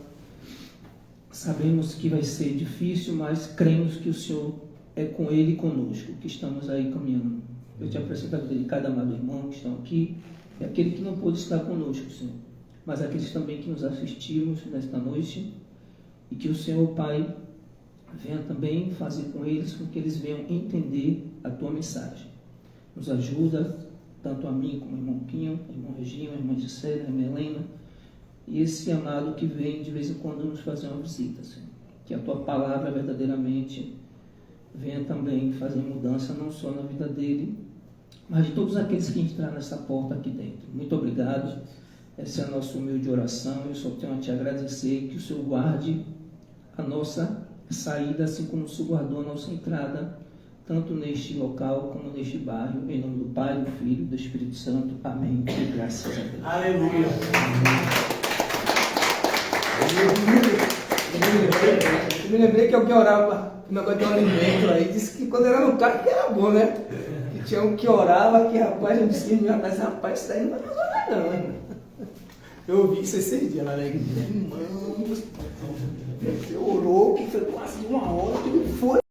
sabemos que vai ser difícil, mas cremos que o Senhor é com ele e conosco, que estamos aí caminhando. Eu te apresento a vida de cada amado irmão que estão aqui, e aquele que não pôde estar conosco, Senhor, mas aqueles também que nos assistimos nesta noite, e que o Senhor, Pai, venha também fazer com eles, com que eles venham entender a Tua mensagem. Nos ajuda, tanto a mim como ao irmão Quinho, ao irmão Reginho, à irmã Gisele, à irmã Helena, e esse amado que vem de vez em quando nos fazer uma visita, Senhor. Que a Tua palavra verdadeiramente venha também fazer mudança, não só na vida dele, mas de todos aqueles que entraram nessa porta aqui dentro. Muito obrigado. Essa é a nossa humilde oração. Eu só tenho a Te agradecer, que o Senhor guarde a nossa saída, assim como o Senhor guardou a nossa entrada, tanto neste local como neste bairro. Em nome do Pai, do Filho e do Espírito Santo. Amém. E graças a Deus. Aleluia. Eu me lembrei que alguém orava o negócio de um alimento aí, disse que quando era no carro que era bom, né? Que tinha um que orava, que rapaz, eu disse que rapaz, isso daí não vai funcionar não, hein? Eu ouvi isso esses dias lá na igreja. Irmão, você orou, que foi quase 1 hora, que não foi.